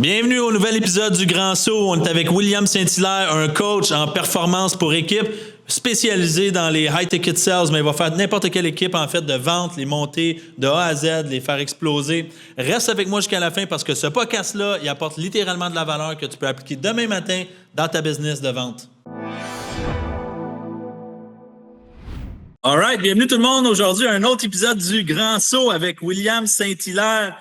Bienvenue au nouvel épisode du Grand Saut. On est avec William Saint-Hilaire, un coach en performance pour équipe spécialisé dans les high-ticket sales, mais il va faire n'importe quelle équipe en fait de vente, les monter de A à Z, les faire exploser. Reste avec moi jusqu'à la fin parce que ce podcast-là, il apporte littéralement de la valeur que tu peux appliquer demain matin dans ta business de vente. All right, bienvenue tout le monde. Aujourd'hui, un autre épisode du Grand Saut avec William Saint-Hilaire,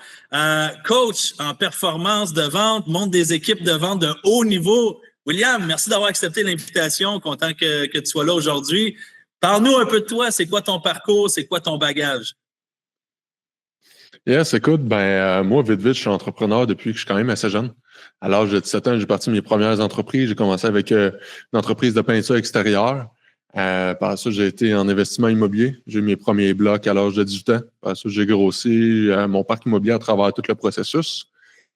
coach en performance de vente, monte des équipes de vente de haut niveau. William, merci d'avoir accepté l'invitation. Content que tu sois là aujourd'hui. Parle-nous un peu de toi. C'est quoi ton parcours? C'est quoi ton bagage? Yes, écoute, moi, vite, je suis entrepreneur depuis que je suis quand même assez jeune. À l'âge de 17 ans, j'ai parti mes premières entreprises. J'ai commencé avec une entreprise de peinture extérieure. Par ça, j'ai été en investissement immobilier. J'ai eu mes premiers blocs à l'âge de 18 ans. Par ça, j'ai grossi mon parc immobilier à travers tout le processus.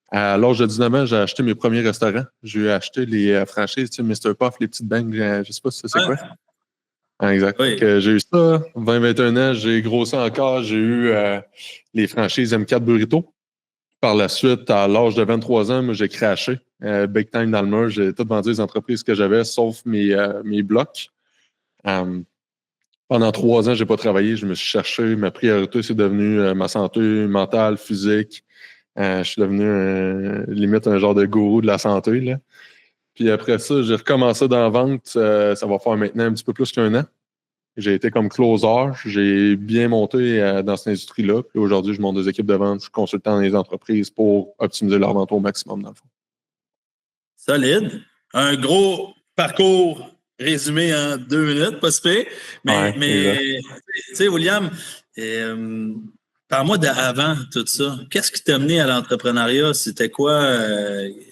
À l'âge de 19 ans, j'ai acheté mes premiers restaurants. J'ai acheté les franchises, tu sais, Mr. Puff, les petites bangs, je sais pas si c'est quoi. Exact. Oui. J'ai eu ça, 20-21 ans, j'ai grossi encore. J'ai eu les franchises M4 Burrito. Par la suite, à l'âge de 23 ans, moi, j'ai crashé. Big time dans le mur. J'ai tout vendu les entreprises que j'avais, sauf mes blocs. Pendant 3 ans, j'ai pas travaillé. Je me suis cherché. Ma priorité, c'est devenu ma santé mentale, physique. Je suis devenu limite un genre de gourou de la santé, là. Puis après ça, j'ai recommencé dans la vente. Ça va faire maintenant un petit peu plus qu'1 an. J'ai été comme closer. J'ai bien monté dans cette industrie-là. Puis aujourd'hui, je monte des équipes de vente. Je suis consultant dans les entreprises pour optimiser leur vente au maximum, dans le fond. Solide. Un gros parcours résumé en 2 minutes, pas super. Mais tu sais, William, parle-moi d'avant tout ça. Qu'est-ce qui t'a amené à l'entrepreneuriat? C'était quoi?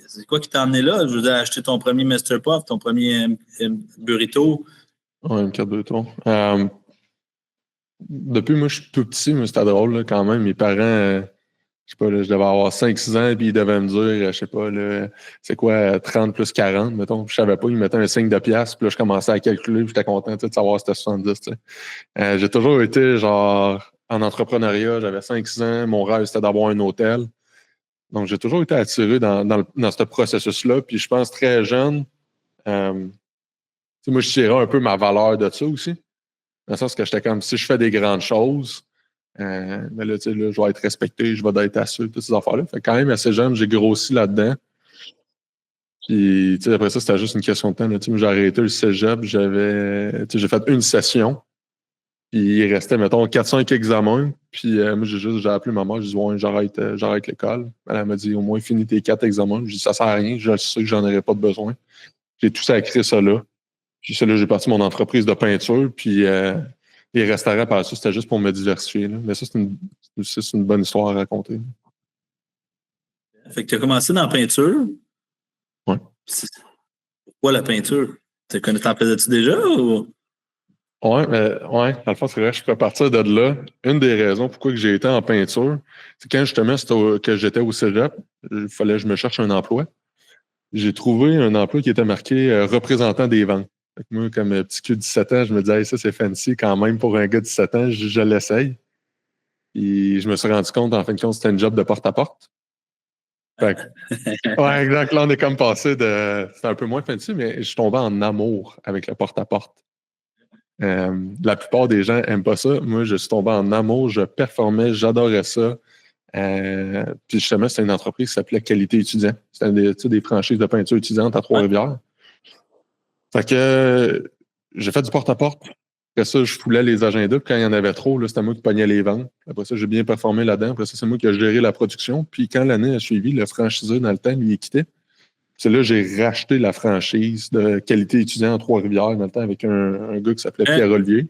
C'est quoi qui t'a amené là? Je vous ai acheté ton premier Mr. Puff, ton premier burrito. Oui, M4 Burrito. Depuis, moi, je suis tout petit, mais c'était drôle, là, quand même. Mes parents, je sais pas, là, je devais avoir 5-6 ans, puis ils devaient me dire, je sais pas, là, c'est quoi, 30 plus 40, mettons. Je savais pas, ils mettaient un signe de pièce, puis là, je commençais à calculer, puis j'étais content, de savoir si c'était 70, tu sais. J'ai toujours été, genre, en entrepreneuriat, j'avais 5-6 ans, mon rêve, c'était d'avoir un hôtel. Donc, j'ai toujours été attiré dans ce processus-là, puis je pense très jeune, moi, je tirais un peu ma valeur de ça aussi. Dans le sens que j'étais comme, si je fais des grandes choses, mais là, tu sais, là, je vais être respecté, je vais être assuré, toutes ces affaires-là. Fait que quand même, assez jeune, j'ai grossi là-dedans. Puis, tu sais, après ça, c'était juste une question de temps. Là, tu sais, j'ai arrêté le cégep, j'ai fait une session. Puis, il restait, mettons, 4-5 examens. Puis, moi, j'ai appelé ma mère, j'ai dit, ouais, j'arrête l'école. Elle m'a dit, au moins, finis tes 4 examens. J'ai dit, ça sert à rien, je sais que j'en aurais pas de besoin. J'ai tout sacré ça là. Puis, ça, là, j'ai parti mon entreprise de peinture. Puis, les restaurants, par ça, c'était juste pour me diversifier. Là. Mais ça, c'est une bonne histoire à raconter. Fait que tu as commencé dans la peinture. Oui. Pourquoi la peinture? T'en faisais-tu déjà ou? Oui, dans le fond, c'est vrai, je peux partir de là. Une des raisons pourquoi j'ai été en peinture, c'est quand justement que j'étais au cégep, il fallait que je me cherche un emploi. J'ai trouvé un emploi qui était marqué représentant des ventes. Fait que moi, comme petit cul de 17 ans, je me disais, hey, ça, c'est fancy quand même pour un gars de 17 ans, je l'essaye. Et je me suis rendu compte, en fin de compte, c'était un job de porte-à-porte. Fait que, ouais, exact. Là, on est comme passé de. C'était un peu moins fancy, mais je suis tombé en amour avec le porte-à-porte. La plupart des gens n'aiment pas ça. Moi, je suis tombé en amour, je performais, j'adorais ça. Puis justement, c'était une entreprise qui s'appelait Qualité étudiant. C'était des franchises de peinture étudiante à Trois-Rivières. Fait que j'ai fait du porte-à-porte. Après ça, je foulais les agendas. Puis quand il y en avait trop, là, c'était moi qui pognais les ventes. Après ça, j'ai bien performé là-dedans. Après ça, c'est moi qui ai géré la production. Puis quand l'année a suivi, le franchiseur, dans le temps, lui, il quittait. C'est là que j'ai racheté la franchise de Qualité étudiant à Trois-Rivières dans le temps avec un gars qui s'appelait Pierre Olivier.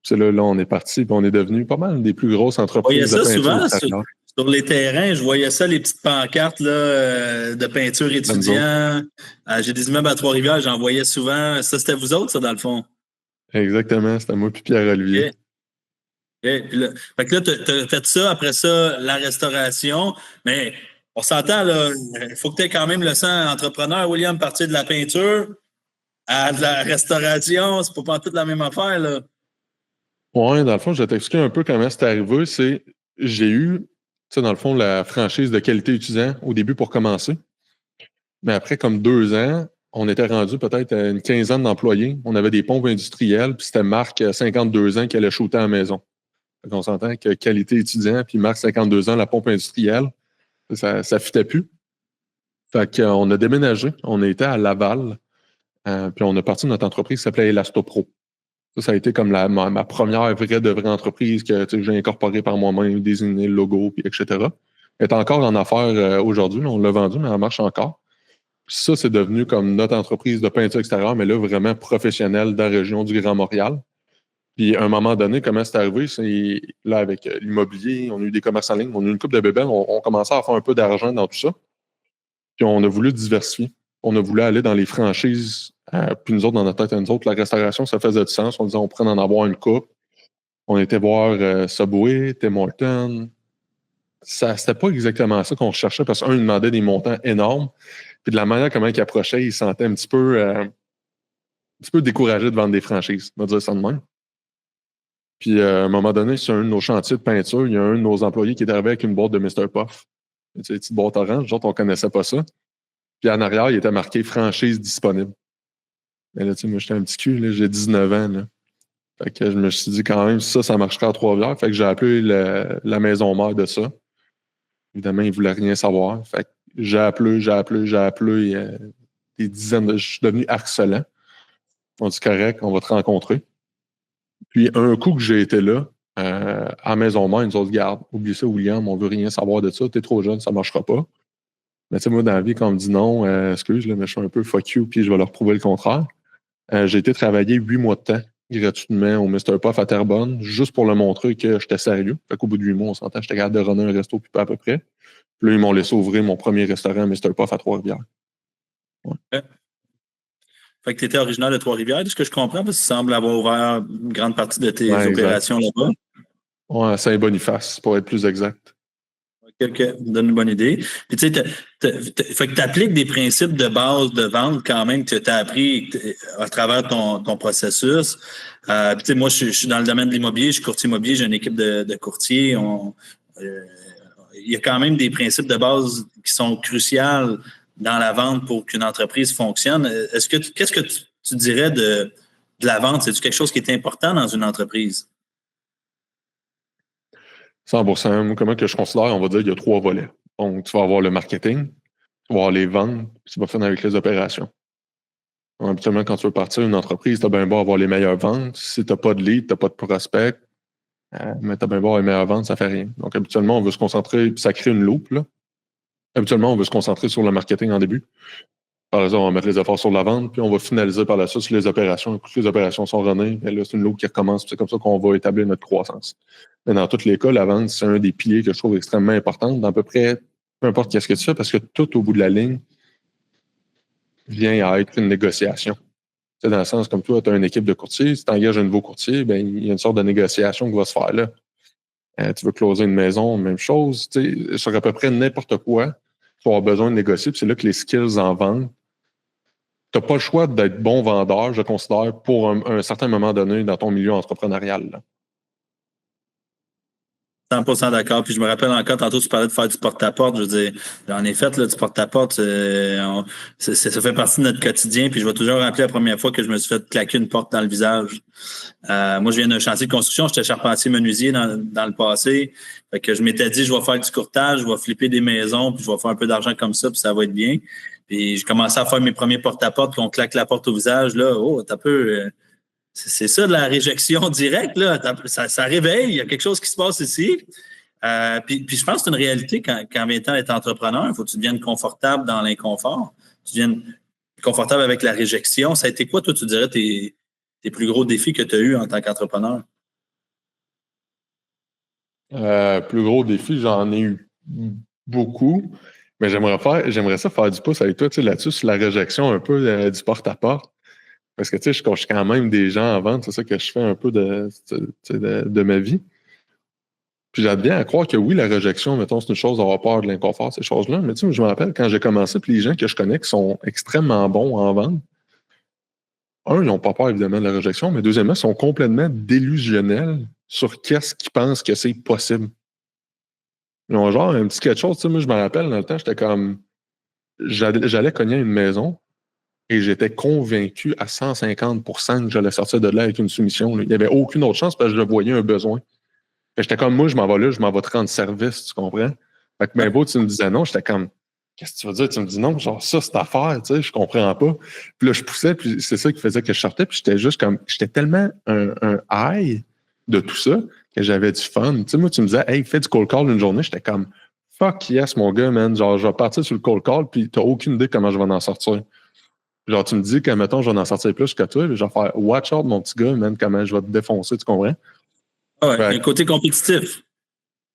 C'est là, on est parti, puis on est devenu pas mal des plus grosses entreprises de peinture. Souvent sur les terrains, je voyais ça, les petites pancartes là, de peinture étudiant. J'ai des immeubles à Trois-Rivières, j'en voyais souvent. Ça, c'était vous autres, ça, dans le fond? Exactement, c'était moi puis Pierre Olivier. Okay. Puis là, fait que là, tu as fait ça, après ça, la restauration. Mais on s'entend, là, il faut que tu aies quand même le sang entrepreneur, William, partir de la peinture à de la restauration. C'est pas toute la même affaire, là. Oui, dans le fond, je vais t'expliquer un peu comment c'est arrivé. J'ai eu sais, dans le fond, la franchise de qualité étudiant au début pour commencer. Mais après, comme 2 ans, on était rendu peut-être à une quinzaine d'employés. On avait des pompes industrielles, puis c'était Marc, 52 ans, qui allait shooter à la maison. Donc, on s'entend que qualité étudiant, puis Marc, 52 ans, la pompe industrielle, ça ne fitait plus. Fait qu'on a déménagé. On était à Laval, puis on a parti de notre entreprise qui s'appelait Elastopro. Ça a été comme ma première vraie entreprise que j'ai incorporée par moi-même, désigné le logo, puis etc. Elle est encore en affaires aujourd'hui. On l'a vendu, mais elle marche encore. Puis ça, c'est devenu comme notre entreprise de peinture extérieure, mais là, vraiment professionnelle dans la région du Grand Montréal. Puis à un moment donné, comment c'est arrivé? C'est là, avec l'immobilier, on a eu des commerces en ligne, on a eu une couple de bébés, on commençait à faire un peu d'argent dans tout ça. Puis on a voulu diversifier. On a voulu aller dans les franchises. Puis nous autres, dans notre tête à nous autres, la restauration, ça faisait du sens. On disait, on pourrait en avoir une coupe. On était voir Subway, Tim Hortons. C'était pas exactement ça qu'on recherchait parce qu'un, il demandait des montants énormes. Puis de la manière comment il approchait, il se sentait un petit peu découragé de vendre des franchises. On va dire ça de même. Puis à un moment donné, sur un de nos chantiers de peinture, il y a un de nos employés qui est arrivé avec une boîte de Mr. Puff. Tu sais, une petite boîte orange, genre, on connaissait pas ça. Puis en arrière, il était marqué franchise disponible. Mais là, tu sais, moi, j'étais un petit cul, là, j'ai 19 ans. Là. Fait que je me suis dit quand même, ça marcherait à Trois-Rivières. Fait que j'ai appelé la maison mère de ça. Évidemment, ils ne voulaient rien savoir. Fait que j'ai appelé des dizaines de. Je suis devenu harcelant. On dit correct, on va te rencontrer. Puis un coup que j'ai été là, à maison mère, ils nous autres garde. Oublie ça, William, on veut rien savoir de ça. T'es trop jeune, ça ne marchera pas. Mais tu sais, moi, dans la vie, quand on me dit non, excuse, là, mais je suis un peu fuck you, puis je vais leur prouver le contraire. J'ai été travailler 8 mois de temps gratuitement au Mr. Puff à Terrebonne, juste pour leur montrer que j'étais sérieux. Fait qu'au bout de 8 mois, on s'entend, j'étais capable de runner un resto puis pas à peu près. Puis là, ils m'ont laissé ouvrir mon premier restaurant Mr. Puff à Trois-Rivières. Ouais. Fait que tu étais originaire de Trois-Rivières, de ce que je comprends, parce que tu sembles avoir ouvert une grande partie de tes opérations là-bas. Ouais, à Saint-Boniface, pour être plus exact. Donne une bonne idée. Puis tu sais, fait que tu appliques des principes de base de vente quand même que tu as appris à travers ton processus. Puis tu sais, moi, je suis dans le domaine de l'immobilier, je suis courtier immobilier, j'ai une équipe de courtiers. Il y a quand même des principes de base qui sont cruciaux dans la vente pour qu'une entreprise fonctionne. Qu'est-ce que tu dirais de la vente? C'est-tu quelque chose qui est important dans une entreprise? 100%. Comment que je considère, on va dire, il y a 3 volets. Donc, tu vas avoir le marketing, tu vas avoir les ventes, puis tu vas finir avec les opérations. Donc, habituellement, quand tu veux partir une entreprise, tu as bien beau avoir les meilleures ventes. Si tu n'as pas de lead, tu n'as pas de prospect, mais tu as bien beau avoir les meilleures ventes, ça ne fait rien. Donc, habituellement, on veut se concentrer, puis ça crée une loupe, là. Habituellement, on veut se concentrer sur le marketing en début. Par exemple, on va mettre les efforts sur la vente, puis on va finaliser par la suite sur les opérations. Et puis, les opérations sont runnées, et là, c'est une loupe qui recommence. C'est comme ça qu'on va établir notre croissance. Mais dans tous les cas, la vente, c'est un des piliers que je trouve extrêmement important dans à peu près peu importe qu'est-ce que tu fais, parce que tout au bout de la ligne vient à être une négociation. C'est dans le sens, comme toi, tu as une équipe de courtiers, si tu engages un nouveau courtier, ben, il y a une sorte de négociation qui va se faire là. Tu veux closer une maison, même chose. Sur à peu près n'importe quoi, tu vas avoir besoin de négocier, puis c'est là que les skills en vente. Tu n'as pas le choix d'être bon vendeur, je considère, pour un certain moment donné dans ton milieu entrepreneurial. Là. 100% d'accord. Puis je me rappelle encore, tantôt, tu parlais de faire du porte-à-porte. Je veux dire, j'en ai fait, là, du porte-à-porte. Ça fait partie de notre quotidien. Puis je vais toujours rappeler la première fois que je me suis fait claquer une porte dans le visage. Moi, je viens d'un chantier de construction. J'étais charpentier menuisier dans le passé. Fait que je m'étais dit, je vais faire du courtage, je vais flipper des maisons, puis je vais faire un peu d'argent comme ça, puis ça va être bien. Puis je commençais à faire mes premiers porte-à-porte, puis on claque la porte au visage. Là, oh, t'as peu... C'est ça de la réjection directe, là. Ça réveille, il y a quelque chose qui se passe ici. Puis je pense que c'est une réalité quand vient le temps d'être entrepreneur. Il faut que tu deviennes confortable dans l'inconfort. Tu deviennes confortable avec la réjection. Ça a été quoi, toi, tu dirais, tes plus gros défis que tu as eus en tant qu'entrepreneur? Plus gros défi, j'en ai eu beaucoup. Mais j'aimerais ça faire du pouce avec toi là-dessus, sur la réjection un peu du porte-à-porte. Parce que, je coach quand même des gens en vente, c'est ça que je fais un peu de ma vie. Puis j'adviens à croire que oui, la réjection, mettons, c'est une chose d'avoir peur de l'inconfort, ces choses-là. Mais je me rappelle quand j'ai commencé, puis les gens que je connais qui sont extrêmement bons en vente, ils n'ont pas peur, évidemment, de la réjection, mais deuxièmement, ils sont complètement délusionnels sur qu'est-ce qu'ils pensent que c'est possible. Ils ont genre un petit quelque chose, tu sais, moi, je me rappelle, dans le temps, j'étais comme, j'allais cogner à une maison et j'étais convaincu à 150% que j'allais sortir de là avec une soumission. Là. Il n'y avait aucune autre chance parce que je voyais un besoin. J'étais comme, moi, je m'en vais là, je m'en vais te rendre service, tu comprends? Fait que, ben beau, tu me disais non, j'étais comme, qu'est-ce que tu veux dire? Tu me dis non, genre, ça, c'est affaire, tu sais, je comprends pas. Puis là, je poussais, puis c'est ça qui faisait que je sortais, puis j'étais juste comme, j'étais tellement un high de tout ça que j'avais du fun. Tu sais, moi, tu me disais, hey, fais du cold call une journée, j'étais comme, fuck yes, mon gars, man, genre, je vais partir sur le cold call, puis t'as aucune idée comment je vais en sortir. Genre, tu me dis que, mettons, je vais en sortir plus que toi, puis je vais faire, watch out, mon petit gars, man, comment je vais te défoncer, tu comprends? Ah ouais, Fait un côté compétitif.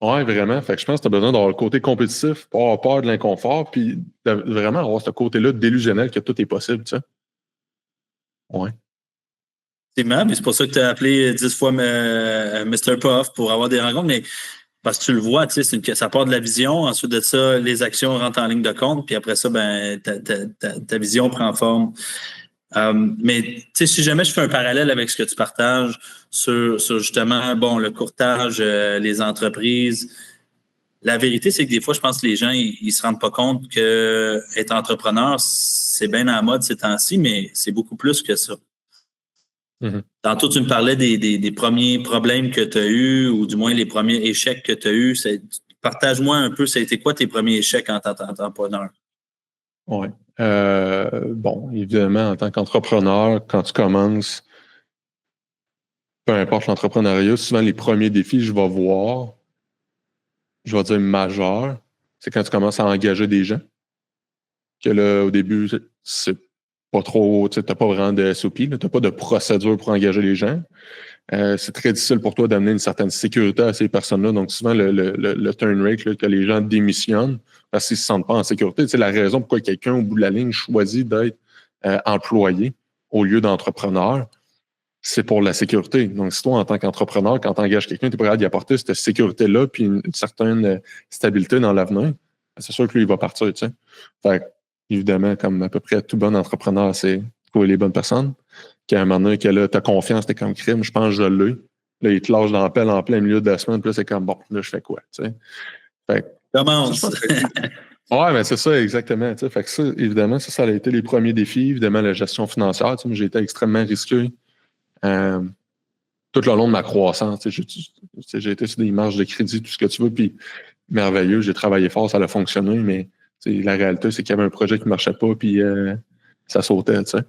ouais, vraiment. Fait que je pense que tu as besoin d'avoir le côté compétitif, pas avoir peur de l'inconfort, puis de vraiment avoir ce côté-là délusionnel que tout est possible, tu sais. Ouais. C'est marrant, mais c'est pour ça que tu as appelé 10 fois Mr. Puff pour avoir des rencontres, mais parce que tu le vois, tu sais, ça part de la vision, ensuite de ça, les actions rentrent en ligne de compte, puis après ça, ben, ta vision prend forme. Mais tu sais, si jamais je fais un parallèle avec ce que tu partages sur justement, bon, le courtage, les entreprises, la vérité, c'est que des fois, je pense que les gens, ils se rendent pas compte que être entrepreneur, c'est bien à la mode ces temps-ci, mais c'est beaucoup plus que ça. Mhm. Tantôt, tu me parlais des premiers problèmes que tu as eus, ou du moins les premiers échecs que tu as eus. Partage-moi un peu, ça a été quoi tes premiers échecs en tant qu'entrepreneur? Ouais. Bon, évidemment, en tant qu'entrepreneur, quand tu commences, peu importe l'entrepreneuriat, souvent les premiers défis, je vais voir, je vais dire majeurs, c'est quand tu commences à engager des gens. Que là, au début, c'est pas trop, tu n'as pas vraiment de SOP, tu n'as pas de procédure pour engager les gens. C'est très difficile pour toi d'amener une certaine sécurité à ces personnes-là. Donc, souvent, le turn rate, là, que les gens démissionnent parce qu'ils ne se sentent pas en sécurité. C'est la raison pourquoi quelqu'un, au bout de la ligne, choisit d'être employé au lieu d'entrepreneur. C'est pour la sécurité. Donc, si toi, en tant qu'entrepreneur, quand tu engages quelqu'un, tu es prêt à y apporter cette sécurité-là puis une certaine stabilité dans l'avenir, c'est sûr que lui, il va partir, tu sais. Fait que, évidemment, comme à peu près tout bon entrepreneur, c'est trouver les bonnes personnes. Qu'à un moment donné, que là, t'as confiance, t'es comme crime, je pense que je l'ai. Là, il te lâche dans la pelle en plein milieu de la semaine, puis là, c'est comme, bon, là, je fais quoi, tu sais. Fait que, ça, je Commence. pense que ouais, mais c'est ça, exactement. Tu sais. Fait que ça, évidemment, ça a été les premiers défis. Évidemment, la gestion financière. Tu sais, j'ai été extrêmement risqué tout le long de ma croissance. Tu sais, j'ai été sur des marges de crédit, tout ce que tu veux, puis merveilleux. J'ai travaillé fort, ça a fonctionné, mais tu sais, la réalité, c'est qu'il y avait un projet qui ne marchait pas, puis ça sautait. Tu sais.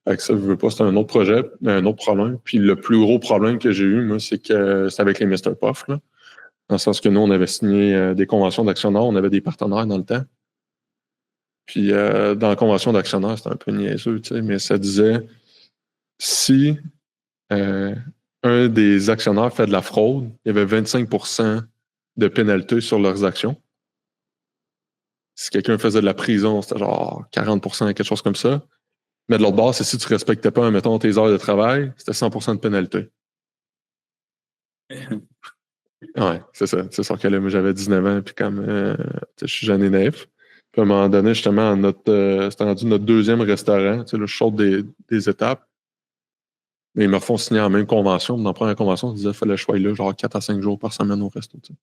Fait que ça, je veux pas, c'est un autre projet, un autre problème. Puis le plus gros problème que j'ai eu, moi, c'est que c'est avec les Mr. Puff, là. Dans le sens que nous, on avait signé des conventions d'actionnaires, on avait des partenaires dans le temps. Puis dans la convention d'actionnaires, c'était un peu niaiseux, tu sais, mais ça disait si euh, un des actionnaires fait de la fraude, il y avait 25% de pénalité sur leurs actions. Si quelqu'un faisait de la prison, c'était genre 40%, quelque chose comme ça. Mais de l'autre bord, c'est si tu ne respectais pas, mettons, tes heures de travail, c'était 100% de pénalité. Ouais, c'est ça. C'est sûr que là, moi, j'avais 19 ans, puis comme je suis jeune et naïf. Puis à un moment donné, justement, c'était rendu notre deuxième restaurant. Tu sais, là, je saute des étapes. Mais ils me font signer en même convention. Dans la première convention, ils disaient qu'il fallait que je sois là, genre 4 à 5 jours par semaine au resto. Tu sais.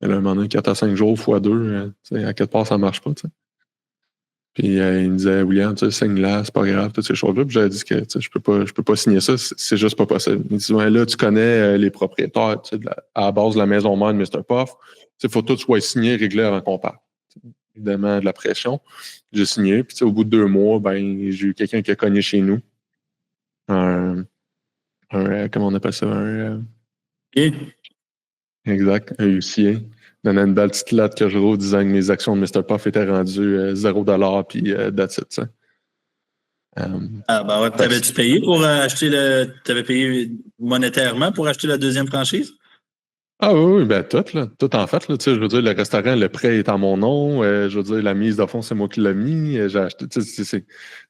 Et là, à un moment donné, 4 à 5 jours fois 2, tu sais, à quelque part, ça ne marche pas. Tu sais. Puis il me disait, William, tu sais, signe là, c'est pas grave, toutes ces choses-là. Puis j'avais dit que tu sais, je peux pas signer ça, c'est juste pas possible. Il dit, ouais, là, tu connais les propriétaires, tu sais, à la base de la maison mère de Mr. Puff. Il faut que tout soit signé, réglé avant qu'on parte. Évidemment, de la pression. J'ai signé. Puis au bout de 2 mois, ben, j'ai eu quelqu'un qui a cogné chez nous. Comment on appelle ça? Exact, un huissier. Donnait une belle petite lettre que je roule disant que mes actions de Mr. Puff étaient rendues 0$ puis that's it, ça. Ah, ben ouais, t'avais-tu payé pour acheter t'avais payé monétairement pour acheter la deuxième franchise? Ah oui, oui, ben tout, là. Tout en fait, là. Tu sais, je veux dire, le restaurant, le prêt est en mon nom. Je veux dire, la mise de fonds, c'est moi qui l'ai mis. J'ai acheté, tu sais,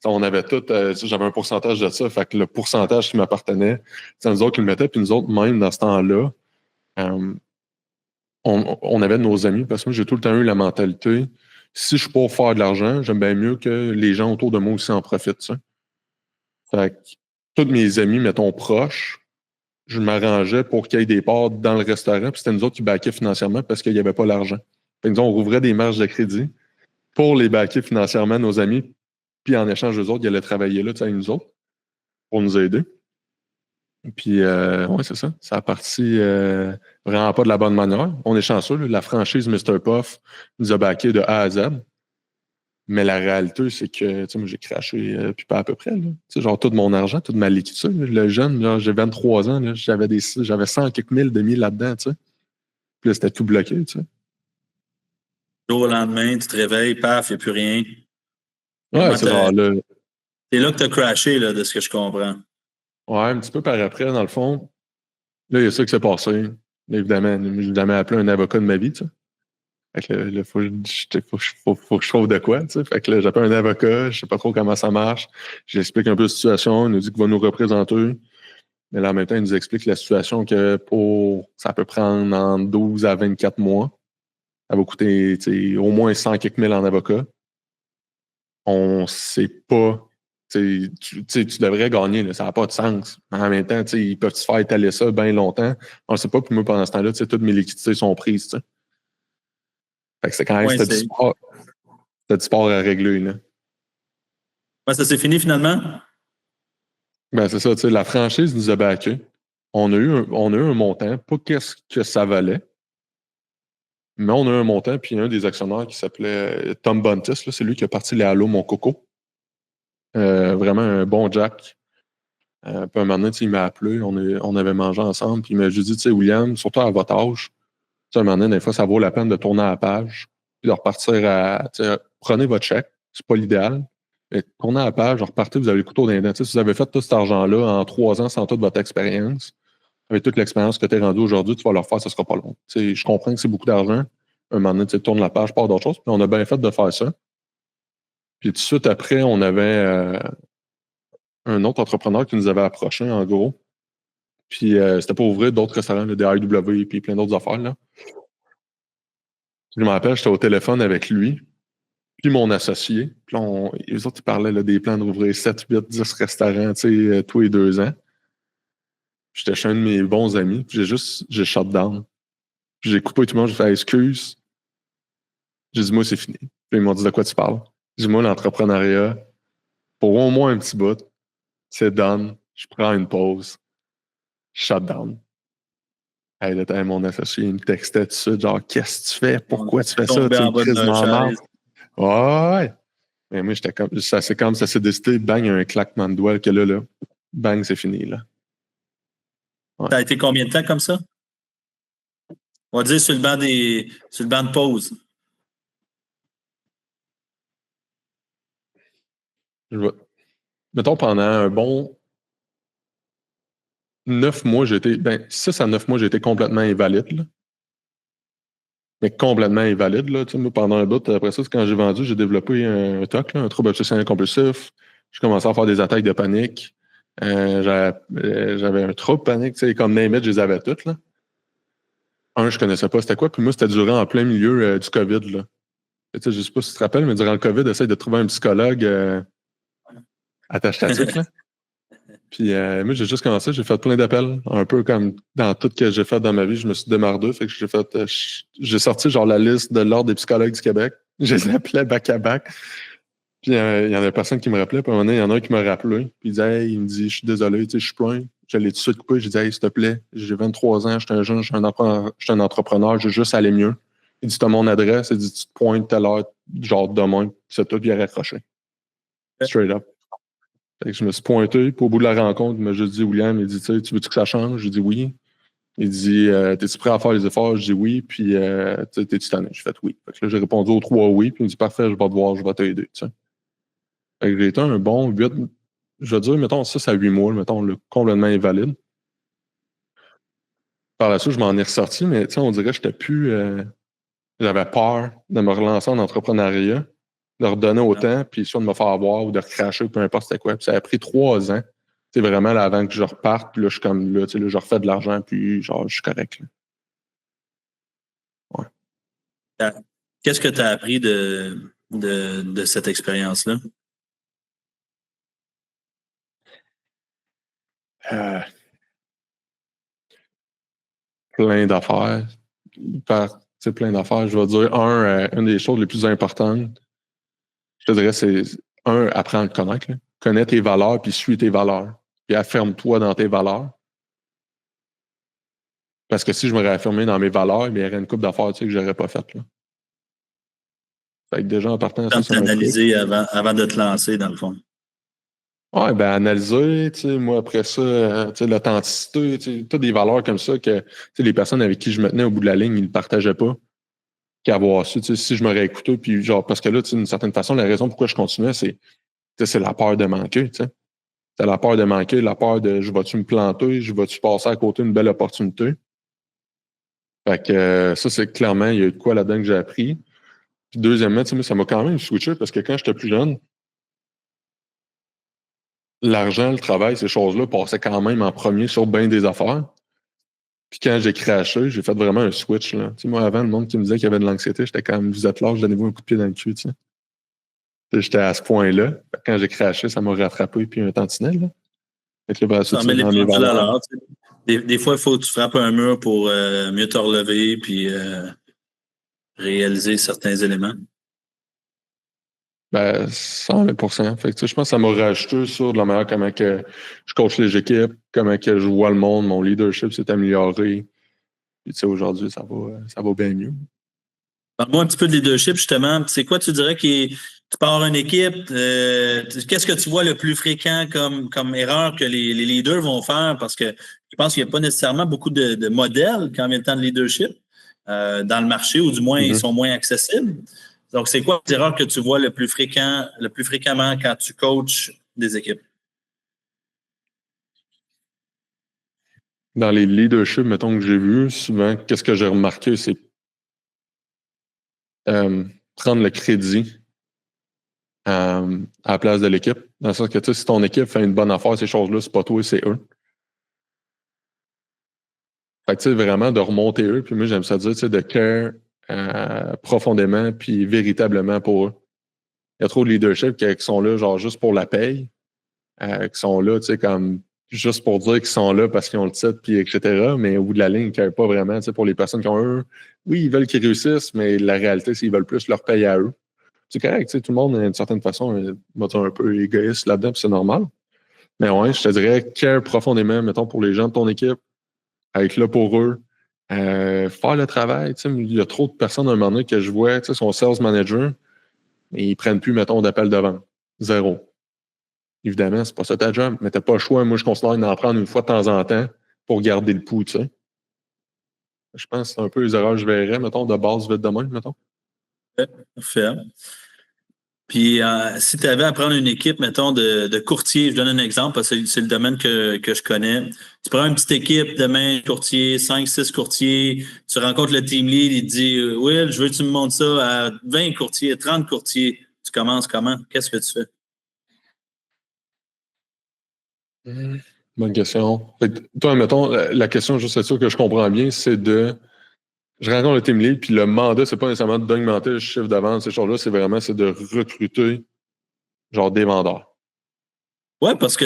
on avait tout, j'avais un pourcentage de ça. Fait que le pourcentage qui m'appartenait, c'est nous autres qui le mettaient, puis nous autres, même dans ce temps-là, euh, on avait nos amis, parce que moi, j'ai tout le temps eu la mentalité, si je suis pour faire de l'argent, j'aime bien mieux que les gens autour de moi aussi en profitent, ça. Fait que tous mes amis, mettons, proches, je m'arrangeais pour qu'il y ait des parts dans le restaurant, puis c'était nous autres qui backaient financièrement parce qu'il n'y avait pas l'argent. Fait que nous, on rouvrait des marges de crédit pour les backer financièrement, nos amis, puis en échange, eux autres, ils allaient travailler là, avec nous autres, pour nous aider. Puis, ouais, c'est ça. Ça a parti vraiment pas de la bonne manière. On est chanceux, là, la franchise Mr. Puff nous a backé de A à Z. Mais la réalité, c'est que, tu sais, moi, j'ai craché, puis pas à peu près, là. Tu sais, genre, tout mon argent, toute ma liquidité. Le jeune, là, j'ai 23 ans, là, j'avais 100 quelques mille de mis là-dedans, tu sais. Puis là, c'était tout bloqué, tu sais. Du jour au lendemain, tu te réveilles, paf, il n'y a plus rien. Ouais, c'est genre, là, C'est là que tu as crashé, là, de ce que je comprends. ouais, un petit peu par après, dans le fond. Là, il y a ça qui s'est passé. Là, évidemment, j'ai jamais appelé un avocat de ma vie, tu sais. Fait que là, faut que je trouve de quoi, tu sais. Fait que là, j'appelle un avocat, je sais pas trop comment ça marche. J'explique un peu la situation, il nous dit qu'il va nous représenter. Mais là, en même temps, il nous explique la situation que ça peut prendre entre 12 à 24 mois. Ça va coûter, tu sais, au moins 100 quelques mille en avocat. On sait pas. Tu devrais gagner, là, ça n'a pas de sens. Mais en même temps, ils peuvent se faire étaler ça bien longtemps. On ne sait pas, puis moi, pendant ce temps-là, toutes mes liquidités sont prises. T'sais. Fait que c'est quand même, Ouais, c'était du sport à régler. Là. Ouais, ça s'est fini finalement? Ben, c'est ça, la franchise nous a backé. On a eu un montant, pas qu'est-ce que ça valait, mais on a eu un montant, puis un des actionnaires qui s'appelait Tom Buntis, là, c'est lui qui a parti les Allo Mon Coco. Vraiment un bon Jack. Puis un moment donné, il m'a appelé, on avait mangé ensemble, puis il m'a juste dit, tu sais, William, surtout à votre âge, un moment donné, des fois, ça vaut la peine de tourner à la page, puis de repartir prenez votre chèque, c'est pas l'idéal, mais tournez à la page, repartez, vous avez le couteau dans les dents. Si vous avez fait tout cet argent-là en 3 ans sans toute votre expérience, avec toute l'expérience que tu es rendu aujourd'hui, tu vas leur faire, ce sera pas long. Je comprends que c'est beaucoup d'argent. Un moment donné, tu tournes la page, pas d'autre chose, puis on a bien fait de faire ça. Puis tout de suite après, on avait un autre entrepreneur qui nous avait approché, en gros. Puis c'était pour ouvrir d'autres restaurants, là, des IW, puis plein d'autres affaires. Là. Je me rappelle, j'étais au téléphone avec lui, puis mon associé. Puis là, les autres, ils parlaient là, des plans d'ouvrir 7, 8, 10 restaurants, tous les 2 ans. J'étais chez un de mes bons amis, puis j'ai shut down. Puis j'ai coupé tout le monde, j'ai fait excuse. J'ai dit, moi, c'est fini. Puis ils m'ont dit, de quoi tu parles? J'ai dit, moi, l'entrepreneuriat, pour au moins un petit bout, c'est done. Je prends une pause. Shut down. Hey, là, mon associé, il me textait tout de suite, genre, qu'est-ce que tu fais? Pourquoi tu fais ça? Tombé Tu en me bas de crises leur dans la chaise. Ouais. Mais moi, j'étais comme, c'est comme ça s'est décidé, bang, il y a un claquement de doigts que là, bang, c'est fini, là. Ouais. Ça a été combien de temps comme ça? On va dire sur le banc de pause. Mettons, pendant un bon 9 mois, 6 à 9 mois, j'ai été complètement invalide, là. Mais complètement invalide, là. Tu sais, moi, pendant un bout, après ça, c'est quand j'ai vendu, j'ai développé un TOC, là, un trouble obsessionnel compulsif. J'ai commencé à faire des attaques de panique. J'avais un trouble panique, tu sais, comme name it, je les avais toutes, là. Je connaissais pas c'était quoi, puis moi, c'était durant en plein milieu du COVID, là. Tu sais, je sais pas si tu te rappelles, mais durant le COVID, essaye de trouver un psychologue attache-tatique, là. Puis moi, j'ai juste commencé, j'ai fait plein d'appels, un peu comme dans tout ce que j'ai fait dans ma vie, je me suis démerdé, fait que j'ai sorti genre la liste de l'Ordre des psychologues du Québec. Je les appelais back-à-back. Puis il y en a personne qui me rappelait, puis à un moment donné, il y en a un qui m'a rappelé, puis il disait, il me dit, je suis désolé, tu sais, je suis plein. Je l'ai tout de suite coupé, je dis, hey, s'il te plaît, j'ai 23 ans, je suis un jeune, je suis un entrepreneur, je veux juste aller mieux. Il dit, t'as mon adresse, il dit, tu te pointes tout à l'heure, genre demain, c'est tout, puis il a raccroché. Straight up. Fait que je me suis pointé, puis au bout de la rencontre, il m'a juste dit, William, il dit, tu veux-tu que ça change? J'ai dit oui. Il dit, t'es-tu prêt à faire les efforts? Je dis oui, puis t'es-tu tanné? J'ai fait oui. Fait que là, j'ai répondu aux 3 oui, puis il me dit, parfait, je vais te voir, je vais t'aider. Fait que j'ai été un bon 8, je veux dire, mettons 6 à 8 mois, mettons, complètement invalide. Par la suite, je m'en ai ressorti, mais on dirait que j'étais plus. J'avais peur de me relancer en entrepreneuriat, de redonner autant, puis soit de me faire avoir ou de recracher, peu importe c'était quoi. Puis ça a pris 3 ans. C'est vraiment là, avant que je reparte, puis là, je suis comme là, là, je refais de l'argent, puis genre, je suis correct. Là. Ouais. Qu'est-ce que tu as appris de cette expérience-là? Euh, plein d'affaires. Plein d'affaires. Je vais dire, une des choses les plus importantes, je te dirais, c'est apprendre à te connaître. Là. Connais tes valeurs, puis suis tes valeurs. Puis affirme-toi dans tes valeurs. Parce que si je me réaffirmais dans mes valeurs, il y aurait une couple d'affaires que je n'aurais pas faites. Là. Fait que déjà, en partant, Temps de t'analyser avant de te lancer, dans le fond. Oui, ben analyser, moi, après ça, l'authenticité, toutes des valeurs comme ça que les personnes avec qui je me tenais au bout de la ligne, ils ne partageaient pas. Qu'avoir su, si je m'aurais écouté, puis genre, parce que là, d'une certaine façon, la raison pourquoi je continuais, c'est la peur de manquer, tu sais. C'est la peur de manquer, la peur de je vais-tu me planter, je vais-tu passer à côté d'une belle opportunité. Fait que ça, c'est clairement, il y a eu de quoi là-dedans que j'ai appris. Puis deuxièmement, moi, ça m'a quand même switché parce que quand j'étais plus jeune, l'argent, le travail, ces choses-là passaient quand même en premier sur bien des affaires. Puis quand j'ai craché, j'ai fait vraiment un switch. Là. Moi, avant, le monde qui me disait qu'il y avait de l'anxiété, j'étais comme, vous êtes large, donnez-vous un coup de pied dans le cul. T'sais. J'étais à ce point-là. Quand j'ai craché, ça m'a rattrapé puis un tantinet. Là. Ça met les pendules à l'heure. Des fois, il faut que tu frappes un mur pour mieux te relever puis réaliser certains éléments. Ben, 100%. Fait que, je pense que ça m'a rajouté sur de la manière comment que je coach les équipes, comment que je vois le monde, mon leadership s'est amélioré. Puis aujourd'hui, ça va bien mieux. Parle-moi un petit peu de leadership, justement. C'est quoi, tu dirais, tu pars une équipe, qu'est-ce que tu vois le plus fréquent comme erreur que les leaders vont faire? Parce que je pense qu'il n'y a pas nécessairement beaucoup de modèles quand vient le temps de leadership dans le marché, ou du moins, ils sont moins accessibles. Donc, c'est quoi les erreurs que tu vois le plus fréquemment quand tu coaches des équipes? Dans les leaderships, mettons, que j'ai vu, souvent, qu'est-ce que j'ai remarqué, c'est prendre le crédit à la place de l'équipe. Dans le sens que, si ton équipe fait une bonne affaire, ces choses-là, c'est pas toi, c'est eux. Fait que, vraiment, de remonter eux, puis moi, j'aime ça dire, de care profondément, puis véritablement pour eux. Il y a trop de leadership qui sont là, genre, juste pour la paye, qui sont là, comme juste pour dire qu'ils sont là parce qu'ils ont le titre, puis etc. Mais au bout de la ligne, ils ne pas vraiment, pour les personnes qui ont eux. Oui, ils veulent qu'ils réussissent, mais la réalité, c'est qu'ils veulent plus leur payer à eux. C'est correct, tout le monde, d'une certaine façon, est un peu égoïste là-dedans, puis c'est normal. Mais ouais, je te dirais, care profondément, mettons, pour les gens de ton équipe, être là pour eux, faire le travail. Il y a trop de personnes à un moment donné que je vois, son sales manager, et ils ne prennent plus, mettons, d'appel de vente. Zéro. Évidemment, c'est pas ça ta job, mais tu n'as pas le choix. Moi, je considère d'en prendre une fois de temps en temps pour garder le pouls, tu sais. Je pense que c'est un peu les erreurs que je verrais, mettons, de base vite de même, mettons. Parfait. Puis, si tu avais à prendre une équipe, mettons, de courtiers, je donne un exemple parce que c'est le domaine que je connais. Tu prends une petite équipe, demain, courtier, 5-6 courtiers, tu rencontres le team lead, il te dit « Will, je veux que tu me montres ça à 20 courtiers, 30 courtiers. » Tu commences comment? Qu'est-ce que tu fais? Bonne question. Toi, mettons, la question, juste être sûr que je comprends bien, c'est je rencontre le team lead, puis le mandat, c'est pas nécessairement d'augmenter le chiffre de vente, ces choses-là, c'est de recruter, genre, des vendeurs. Oui, parce que,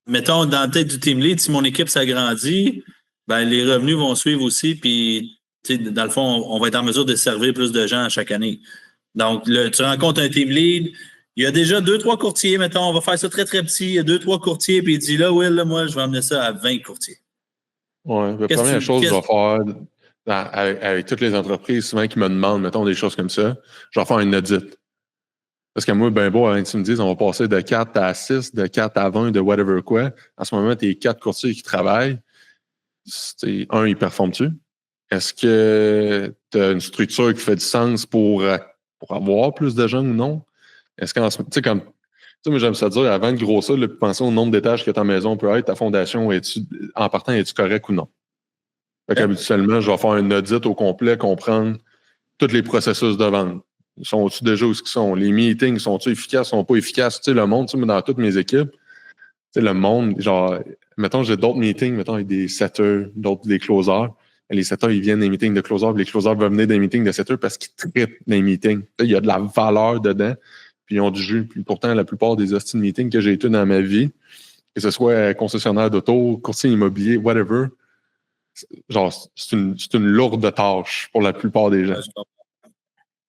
mettons, dans la tête du team lead, si mon équipe s'agrandit, ben, les revenus vont suivre aussi, puis, dans le fond, on va être en mesure de servir plus de gens à chaque année. Donc, tu rencontres un team lead, il y a déjà 2-3 courtiers, mettons, on va faire ça très, très petit, il y a 2-3 courtiers, puis il dit là, Will, là, moi, je vais emmener ça à 20 courtiers. Oui, la première chose que je vais faire avec toutes les entreprises, souvent qui me demandent, mettons, des choses comme ça, je vais faire une audit. Parce que moi, ben beau, tu me dis, on va passer de 4 à 6, de 4 à 20, de whatever quoi. En ce moment, tes 4 courtiers qui travaillent, ils performent-tu? Est-ce que tu as une structure qui fait du sens pour avoir plus de gens ou non? Est-ce qu'en ce moment, moi, j'aime ça dire, avant de grossir, penser au nombre d'étages que ta maison peut être, ta fondation, en partant, es-tu correct ou non? Fait qu'habituellement, je vais faire un audit au complet, comprendre tous les processus de vente. Sont-ils déjà où ils sont? Les meetings, sont-ils efficaces, sont pas efficaces? Le monde, dans toutes mes équipes, le monde, genre, mettons, j'ai d'autres meetings, mettons, avec des setters, d'autres des closers. Et les setters, ils viennent des meetings de closers, puis les closers veulent venir des meetings de setters parce qu'ils trippent les meetings. Il y a de la valeur dedans, puis ils ont du jus. Puis pourtant, la plupart des hosties de meetings que j'ai été dans ma vie, que ce soit concessionnaire d'auto, courtier immobilier, whatever, c'est une lourde tâche pour la plupart des gens.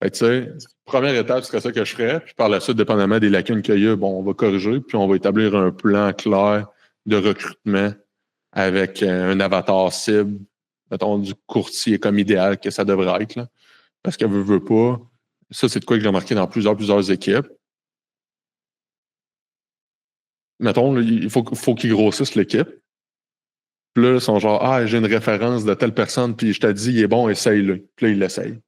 Fait que, tu sais, première étape, ce serait ça que je ferais. Puis par la suite, dépendamment des lacunes qu'il y a, bon, on va corriger, puis on va établir un plan clair de recrutement avec un avatar cible, mettons, du courtier comme idéal que ça devrait être. Là. Parce qu'elle veut pas. Ça, c'est de quoi que j'ai remarqué dans plusieurs équipes. Mettons, là, il faut qu'ils grossissent l'équipe. Puis là, ils sont genre, ah, j'ai une référence de telle personne, puis je te dis, il est bon, essaye-le. Puis là, ils l'essayent.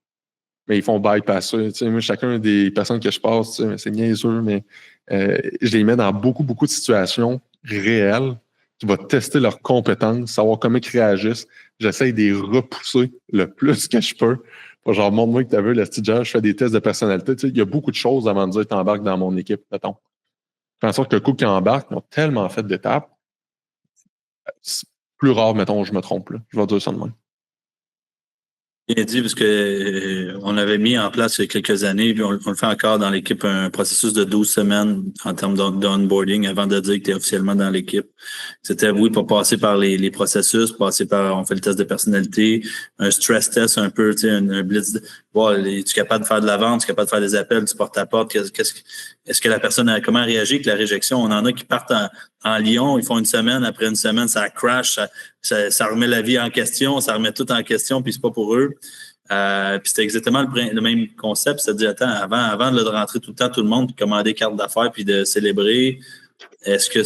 Mais ils font bypasser. Tu sais, moi, chacun des personnes que je passe, tu sais, c'est niaiseux, mais je les mets dans beaucoup de situations réelles qui vont tester leurs compétences, savoir comment ils réagissent. J'essaie de les repousser le plus que je peux. Genre, montre-moi que tu as vu le je fais des tests de personnalité. Tu sais, il y a beaucoup de choses avant de dire que tu embarques dans mon équipe, mettons. Fait en sorte que le coup qui embarque, ils ont tellement fait d'étapes. C'est plus rare, mettons, je me trompe. Là. Je vais dire ça de même. Bien dit, parce que on avait mis en place il y a quelques années, puis on le fait encore dans l'équipe, un processus de 12 semaines en termes d'onboarding avant de dire que tu es officiellement dans l'équipe. C'était, oui, pour passer par les processus, on fait le test de personnalité, un stress test un peu, tu sais, un blitz. Bon, tu es capable de faire de la vente, tu es capable de faire des appels, tu portes à porte. Est-ce que la personne a comment réagi avec la réjection? On en a qui partent en Lyon, ils font une semaine, après une semaine, ça crash, ça remet la vie en question, ça remet tout en question, puis c'est pas pour eux. Puis c'était exactement le même concept, c'est-à-dire, attends, avant de rentrer tout le temps, tout le monde, puis commander carte d'affaires, puis de célébrer, est-ce que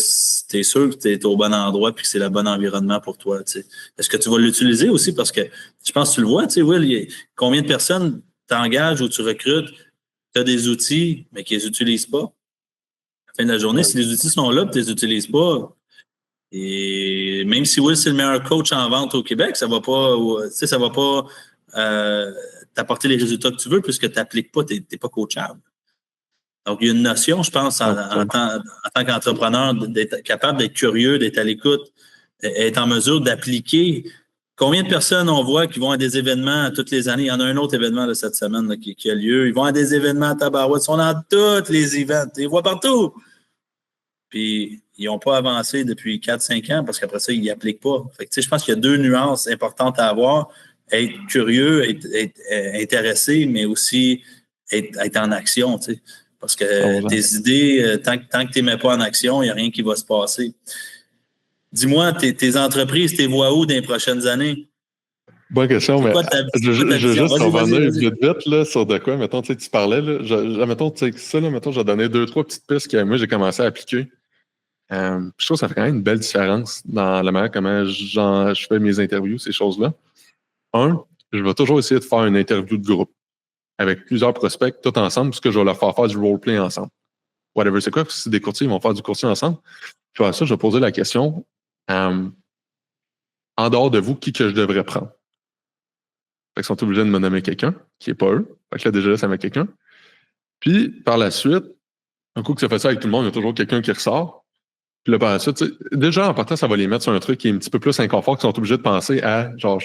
tu es sûr que tu es au bon endroit puis que c'est le bon environnement pour toi? T'sais? Est-ce que tu vas l'utiliser aussi? Parce que je pense que tu le vois, tu sais, Will, combien de personnes t'engages ou tu recrutes, tu as des outils, mais qu'ils les utilisent pas? À la fin de la journée, si les outils sont là et tu les utilises pas, et même si Will, c'est le meilleur coach en vente au Québec, ça va pas, ça va pas t'apporter les résultats que tu veux puisque tu n'appliques pas, tu n'es pas coachable. Donc, il y a une notion, je pense, en tant qu'entrepreneur, d'être capable d'être curieux, d'être à l'écoute, être en mesure d'appliquer. Combien de personnes on voit qui vont à des événements toutes les années? Il y en a un autre événement là, cette semaine là, qui a lieu. Ils vont à des événements à Tabarouette. Ils sont dans tous les événements. Ils les voient partout. Puis, ils n'ont pas avancé depuis 4-5 ans parce qu'après ça, ils n'y appliquent pas. Fait que, je pense qu'il y a deux nuances importantes à avoir. Être curieux, être intéressé, mais aussi être en action, tu sais. Parce que tes idées, tant que tu ne les mets pas en action, il n'y a rien qui va se passer. Dis-moi, tes entreprises, tes vois où dans les prochaines années? Bonne question, mais je veux juste revenir vite là, sur de quoi. Mettons, tu parlais, là, mettons, tu sais, ça, là, mettons, j'ai donné 2-3 petites pistes que moi, j'ai commencé à appliquer. Je trouve que ça fait quand même une belle différence dans la manière comment je fais mes interviews, ces choses-là. Je vais toujours essayer de faire une interview de groupe avec plusieurs prospects, tout ensemble, parce que je vais leur faire du roleplay ensemble. Whatever, c'est quoi? Parce que c'est des courtiers, ils vont faire du courtier ensemble. Puis après ça, je vais poser la question, en dehors de vous, qui que je devrais prendre? Fait qu'ils sont obligés de me nommer quelqu'un, qui n'est pas eux. Fait que là, déjà, ça met quelqu'un. Puis, par la suite, un coup que ça fait ça avec tout le monde, il y a toujours quelqu'un qui ressort. Puis là, par la suite, déjà, en partant, ça va les mettre sur un truc qui est un petit peu plus inconfort, qu'ils sont obligés de penser à, genre,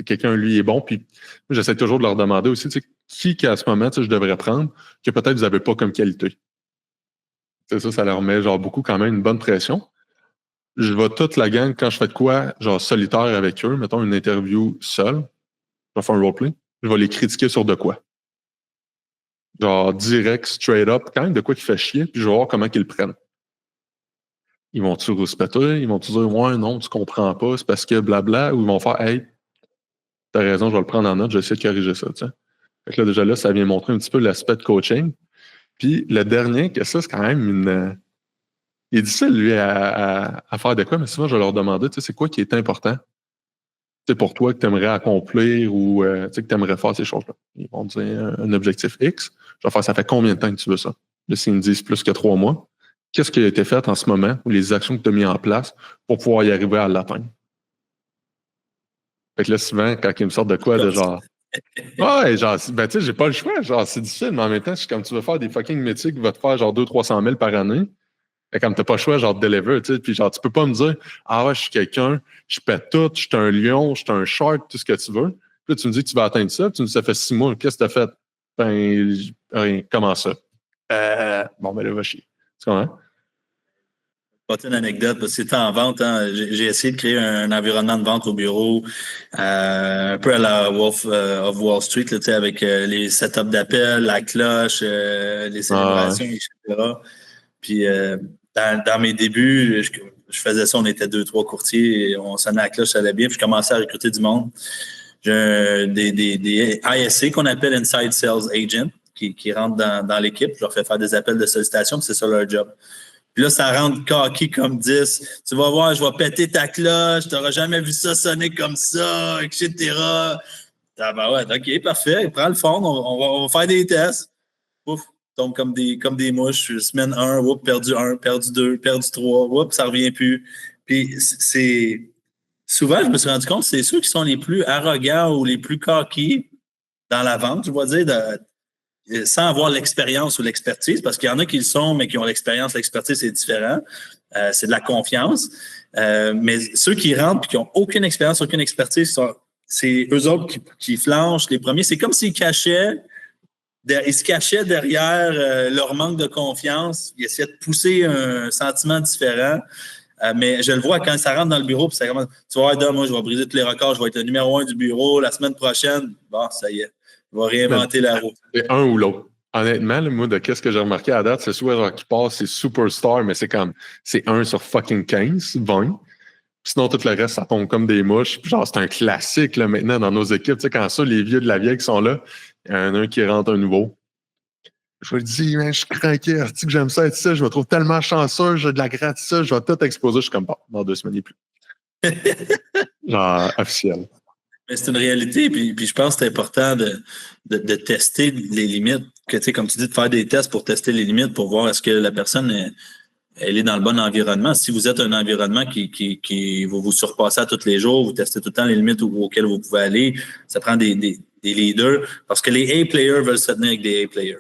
quelqu'un, lui, est bon. Puis j'essaie toujours de leur demander aussi, qui qu'à ce moment, je devrais prendre, que peut-être vous n'avez pas comme qualité. C'est ça leur met, genre, beaucoup quand même une bonne pression. Je vais toute la gang, quand je fais de quoi, genre, solitaire avec eux, mettons une interview seule, je vais faire un roleplay, je vais les critiquer sur de quoi. Genre, direct, straight up, quand même de quoi qui fait chier, puis je vais voir comment ils le prennent. Ils vont-tu respecter? Ils vont-tu dire, ouais, non, tu comprends pas, c'est parce que blabla, ou ils vont faire, hey, t'as raison, je vais le prendre en note, je vais essayer de corriger ça, tu sais. Fait que là, déjà là, ça vient montrer un petit peu l'aspect de coaching. Puis le dernier, que ça, c'est quand même une. Il est difficile, lui, à faire de quoi, mais souvent, je vais leur demander, tu sais, c'est quoi qui est important? C'est pour toi que tu aimerais accomplir ou tu sais, que tu aimerais faire ces choses-là. Ils vont dire un objectif X. Je vais faire, ça fait combien de temps que tu veux ça? Là, s'ils me disent plus que 3 mois, qu'est-ce qui a été fait en ce moment ou les actions que tu as mises en place pour pouvoir y arriver à l'atteindre? Fait que là, souvent, quand ils me sortent de quoi, de genre. Ouais, genre, ben, tu sais, j'ai pas le choix. Genre, c'est difficile, mais en même temps, comme tu veux faire des fucking métiers qui vont te faire genre 200-300 000 par année, et comme t'as pas le choix, genre, de deliver, tu sais, puis genre, tu peux pas me dire, ah ouais, je suis quelqu'un, je pète tout, je suis un lion, je suis un shark, tout ce que tu veux. Puis là, tu me dis que tu vas atteindre ça, puis tu me dis, ça fait 6 mois, qu'est-ce que t'as fait? Ben, rien, comment ça? Bon, ben là, va chier. Tu comprends? Pas une anecdote, parce que c'était en vente. Hein. J'ai essayé de créer un environnement de vente au bureau, un peu à la Wolf of Wall Street, là, avec les setups d'appel, la cloche, les Ah, célébrations, etc. Puis dans mes débuts, je faisais ça, on était 2, 3 courtiers, et on sonnait à la cloche, ça allait bien, puis je commençais à recruter du monde. J'ai des ISC qu'on appelle Inside Sales Agent qui rentrent dans l'équipe. Je leur fais faire des appels de sollicitation, puis c'est ça leur job. Puis là, ça rentre cocky comme 10. Tu vas voir, je vais péter ta cloche, tu n'auras jamais vu ça sonner comme ça, etc. Ah ben ouais, OK, parfait. Prends le fond, on va faire des tests. Ouf, tombe comme des mouches. Semaine 1, perdu 1, perdu 2, perdu 3, ça revient plus. Puis c'est souvent, je me suis rendu compte, c'est ceux qui sont les plus arrogants ou les plus cocky dans la vente, je vais dire, sans avoir l'expérience ou l'expertise, parce qu'il y en a qui le sont, mais qui ont l'expérience, l'expertise, c'est différent. C'est de la confiance. Mais ceux qui rentrent et qui n'ont aucune expérience, aucune expertise, c'est eux autres qui flanchent les premiers. C'est comme s'ils se cachaient derrière leur manque de confiance. Ils essayaient de pousser un sentiment différent. Mais je le vois quand ça rentre dans le bureau, puis ça commence. Tu vas voir, moi, je vais briser tous les records, je vais être le numéro 1 du bureau. La semaine prochaine, bon, ça y est, je vais réinventer la roue. c'est un ou l'autre. Honnêtement, là, moi, de qu'est-ce que j'ai remarqué à date, c'est soit genre qui passe, c'est superstar, mais c'est 1 sur fucking 15, 20. Sinon, tout le reste, ça tombe comme des mouches. Puis genre, c'est un classique là, maintenant dans nos équipes. Tu sais, quand ça, les vieux de la vieille qui sont là, il y en a un qui rentre un nouveau. Je lui dis, man, je suis craqué, que j'aime ça être ça, je me trouve tellement chanceux, j'ai de la gratitude, je vais tout exposer. Je suis comme, bon, dans 2 semaines et plus. Genre, officiel. Mais c'est une réalité, puis je pense que c'est important de tester les limites, que tu sais, comme tu dis, de faire des tests pour tester les limites, pour voir est-ce que la personne elle est dans le bon environnement. Si vous êtes un environnement qui vous surpassez à tous les jours, vous testez tout le temps les limites auxquelles vous pouvez aller, ça prend des leaders, parce que les A-players veulent se tenir avec des A-players.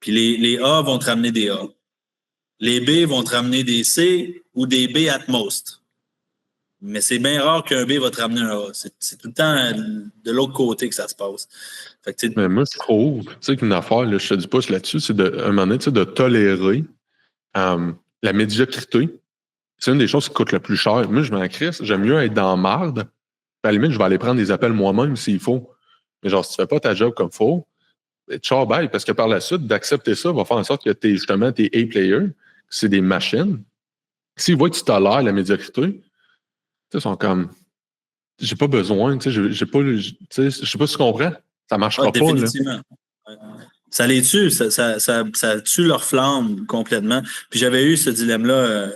Puis les A vont te ramener des A. Les B vont te ramener des C ou des B at most. Mais c'est bien rare qu'un B va te ramener un A. C'est tout le temps de l'autre côté que ça se passe. Fait que, Mais moi, je trouve, tu sais, qu'une affaire, là, je te dis pas là-dessus, c'est à un moment donné, tu sais, de tolérer la médiocrité. C'est une des choses qui coûte le plus cher. Moi, je m'en crisse, j'aime mieux être dans marde. À la limite, je vais aller prendre des appels moi-même s'il faut. Mais genre, si tu fais pas ta job comme il faut, ciao, bye, parce que par la suite, d'accepter ça va faire en sorte que justement tes A-players, c'est des machines. S'ils voient que tu tolères la médiocrité, ils sont comme, j'ai pas besoin, tu sais, j'ai pas, tu sais, je sais pas si tu comprends. Ça marchera pas, là. définitivement. Ouais. Ça les tue, ça tue leur flamme complètement. Puis j'avais eu ce dilemme-là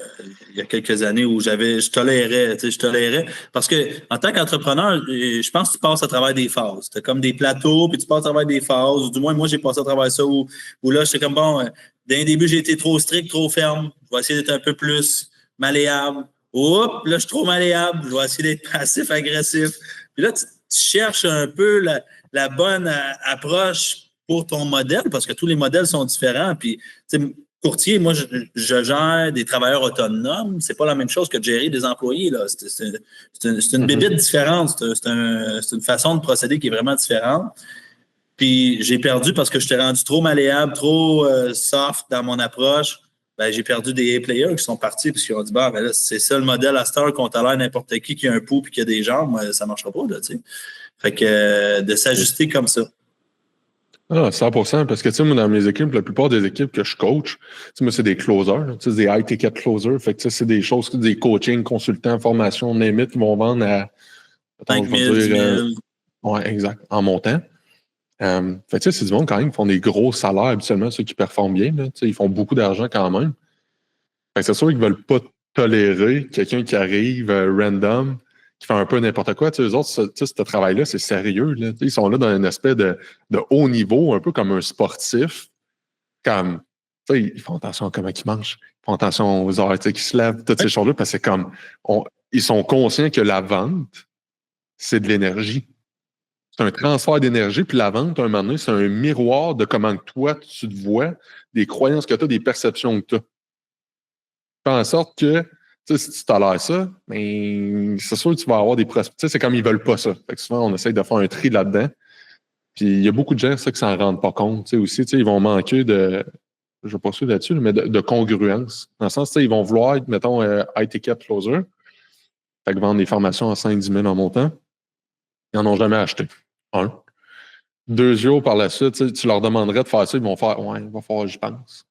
il y a quelques années où je tolérais. Parce que en tant qu'entrepreneur, je pense que tu passes à travers des phases. Tu as comme des plateaux, puis tu passes à travers des phases. Ou du moins, moi, j'ai passé à travers ça où là, j'étais comme, bon, d'un début, j'ai été trop strict, trop ferme. Je vais essayer d'être un peu plus malléable. Oups, là, je suis trop malléable. Je vais essayer d'être passif-agressif. Puis là, tu cherches un peu la bonne approche pour ton modèle, parce que tous les modèles sont différents. Puis, courtier, moi, je gère des travailleurs autonomes. C'est pas la même chose que de gérer des employés. Là. C'est une bébite différente. C'est une façon de procéder qui est vraiment différente. Puis, j'ai perdu parce que je t'ai rendu trop malléable, trop soft dans mon approche. Ben, j'ai perdu des A-players qui sont partis puis qui ont dit, ben là, c'est ça le modèle à cette heure qu'on t'a l'air n'importe qui a un pouls puis qui a des jambes, ça marchera pas, là, tu sais. Fait que de s'ajuster comme ça. Ah, 100%, parce que, tu sais, moi, dans mes équipes, la plupart des équipes que je coach, tu sais, moi, c'est des closers, tu sais, des high-ticket closers. Fait que, tu sais, c'est des choses, des coaching, consultants, formations, name it, qui vont vendre à 5 000, 10 000. Ouais, exact, en montant. Fait que, tu sais, c'est du monde quand même qui font des gros salaires habituellement, ceux qui performent bien, là, tu sais, ils font beaucoup d'argent quand même. Fait que c'est sûr qu'ils ne veulent pas tolérer quelqu'un qui arrive random, qui fait un peu n'importe quoi. Tu sais, eux autres, ce travail-là, c'est sérieux. Là. Ils sont là dans un aspect de haut niveau, un peu comme un sportif. Comme, tu sais, ils font attention à comment ils mangent. Ils font attention aux heures qu'ils se lèvent, toutes ces choses-là, parce que c'est comme, ils sont conscients que la vente, c'est de l'énergie. C'est un transfert d'énergie, puis la vente, à un moment donné, c'est un miroir de comment toi, tu te vois, des croyances que tu as, des perceptions que tu as. Fait en sorte que, tu sais, si tu tolères ça, ben, c'est sûr que tu vas avoir des prospects. Tu sais, c'est comme ils veulent pas ça. Fait que souvent, on essaye de faire un tri là-dedans. Puis il y a beaucoup de gens, ça, qui s'en rendent pas compte. Tu sais, aussi, tu sais, ils vont manquer de je vais poursuivre là-dessus, mais de congruence. Dans le sens, ils vont vouloir être, mettons, high ticket closer, fait que vendre des formations à 5-10 000 en montant. Ils n'en ont jamais acheté. Un. Deux jours par la suite, tu leur demanderais de faire ça, ils vont faire ouais, il va falloir que j'y pense.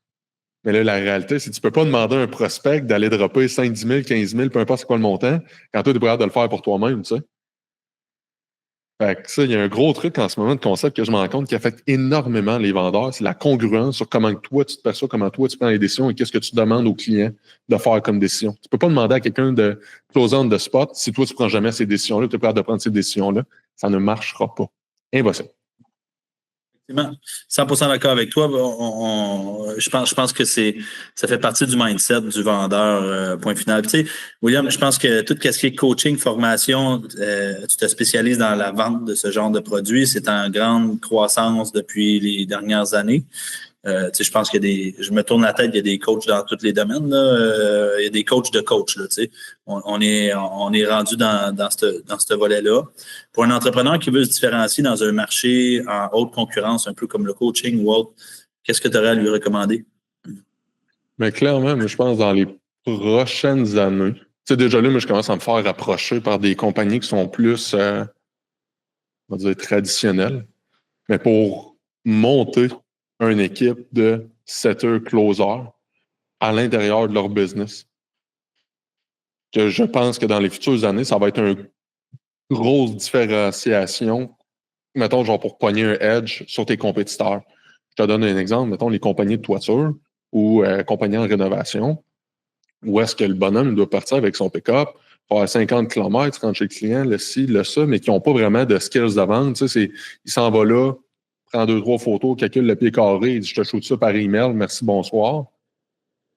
Mais là, la réalité, c'est que tu ne peux pas demander à un prospect d'aller dropper 5, 10 000, 15 000, peu importe c'est quoi le montant, quand toi, tu es prêt de le faire pour toi-même, tu sais. Fait que ça, il y a un gros truc en ce moment de concept que je me rends compte qui affecte énormément les vendeurs, c'est la congruence sur comment toi tu te perçois, comment toi tu prends les décisions et qu'est-ce que tu demandes aux clients de faire comme décision. Tu ne peux pas demander à quelqu'un de close on the spot si toi tu ne prends jamais ces décisions-là, tu es prêt de prendre ces décisions-là. Ça ne marchera pas. Impossible. 100% d'accord avec toi. Je pense que ça fait partie du mindset du vendeur, point final. Tu sais, William, je pense que tout ce qui est coaching, formation, tu te spécialises dans la vente de ce genre de produits. C'est en grande croissance depuis les dernières années. Je pense qu'il y a je me tourne la tête, il y a des coachs dans tous les domaines. Là. Il y a des coachs de coachs. Là, on est rendu dans ce volet-là. Pour un entrepreneur qui veut se différencier dans un marché en haute concurrence, un peu comme le coaching ou autre, qu'est-ce que tu aurais à lui recommander? Mais clairement, moi, je pense dans les prochaines années, déjà là, moi, je commence à me faire approcher par des compagnies qui sont plus, on va dire, traditionnelles. Mais pour monter une équipe de setters-closers à l'intérieur de leur business. Que je pense que dans les futures années, ça va être une grosse différenciation, mettons, genre pour pogner un edge sur tes compétiteurs. Je te donne un exemple, mettons les compagnies de toiture ou compagnies en rénovation, où est-ce que le bonhomme il doit partir avec son pick-up, faire 50 km, rentrer chez le client, le ci, le ça, mais qui n'ont pas vraiment de skills de vente. Il s'en va là, prend 2-3 photos, calcule le pied carré, il dit « Je te shoot ça par email, merci, bonsoir ».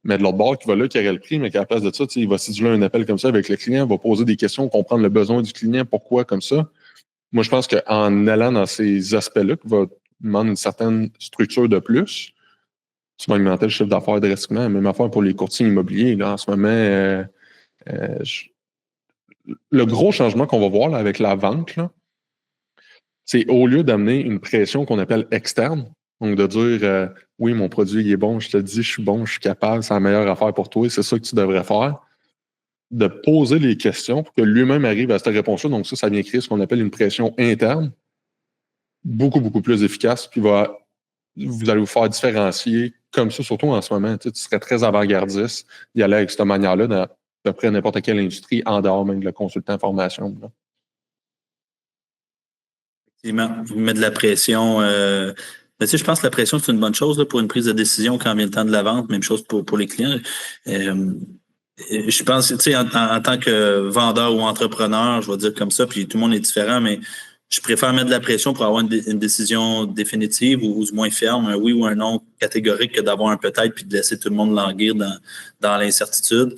Mais de l'autre bord, qui va là, qui aurait le prix, mais qu'à la place de ça, il va séduire un appel comme ça avec le client, va poser des questions, comprendre le besoin du client, pourquoi, comme ça. Moi, je pense qu'en allant dans ces aspects-là, qui va demander une certaine structure de plus, tu vas augmenter le chiffre d'affaires drastiquement. Même affaire pour les courtiers immobiliers. Là, en ce moment, le gros changement qu'on va voir là, avec la vente, là, c'est au lieu d'amener une pression qu'on appelle externe, donc de dire oui, mon produit il est bon, je te dis, je suis bon, je suis capable, c'est la meilleure affaire pour toi, c'est ça que tu devrais faire, de poser les questions pour que lui-même arrive à cette réponse-là. Donc ça vient créer ce qu'on appelle une pression interne, beaucoup, beaucoup plus efficace, puis vous allez vous faire différencier comme ça, surtout en ce moment. Tu serais très avant-gardiste d'y aller avec cette manière-là dans à peu près n'importe quelle industrie, en dehors même de le consultant en formation. Là. Effectivement, vous mettez de la pression. Mais je pense que la pression, c'est une bonne chose là, pour une prise de décision quand vient le temps de la vente. Même chose pour les clients. Je pense, en tant que vendeur ou entrepreneur, je vais dire comme ça, puis tout le monde est différent, mais je préfère mettre de la pression pour avoir une décision définitive ou du moins ferme, un oui ou un non catégorique, que d'avoir un peut-être puis de laisser tout le monde languir dans l'incertitude.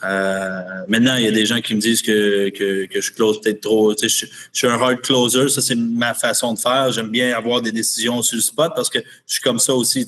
Maintenant, il y a des gens qui me disent que je close peut-être trop. Je suis un hard closer, ça c'est ma façon de faire. J'aime bien avoir des décisions sur le spot parce que je suis comme ça aussi.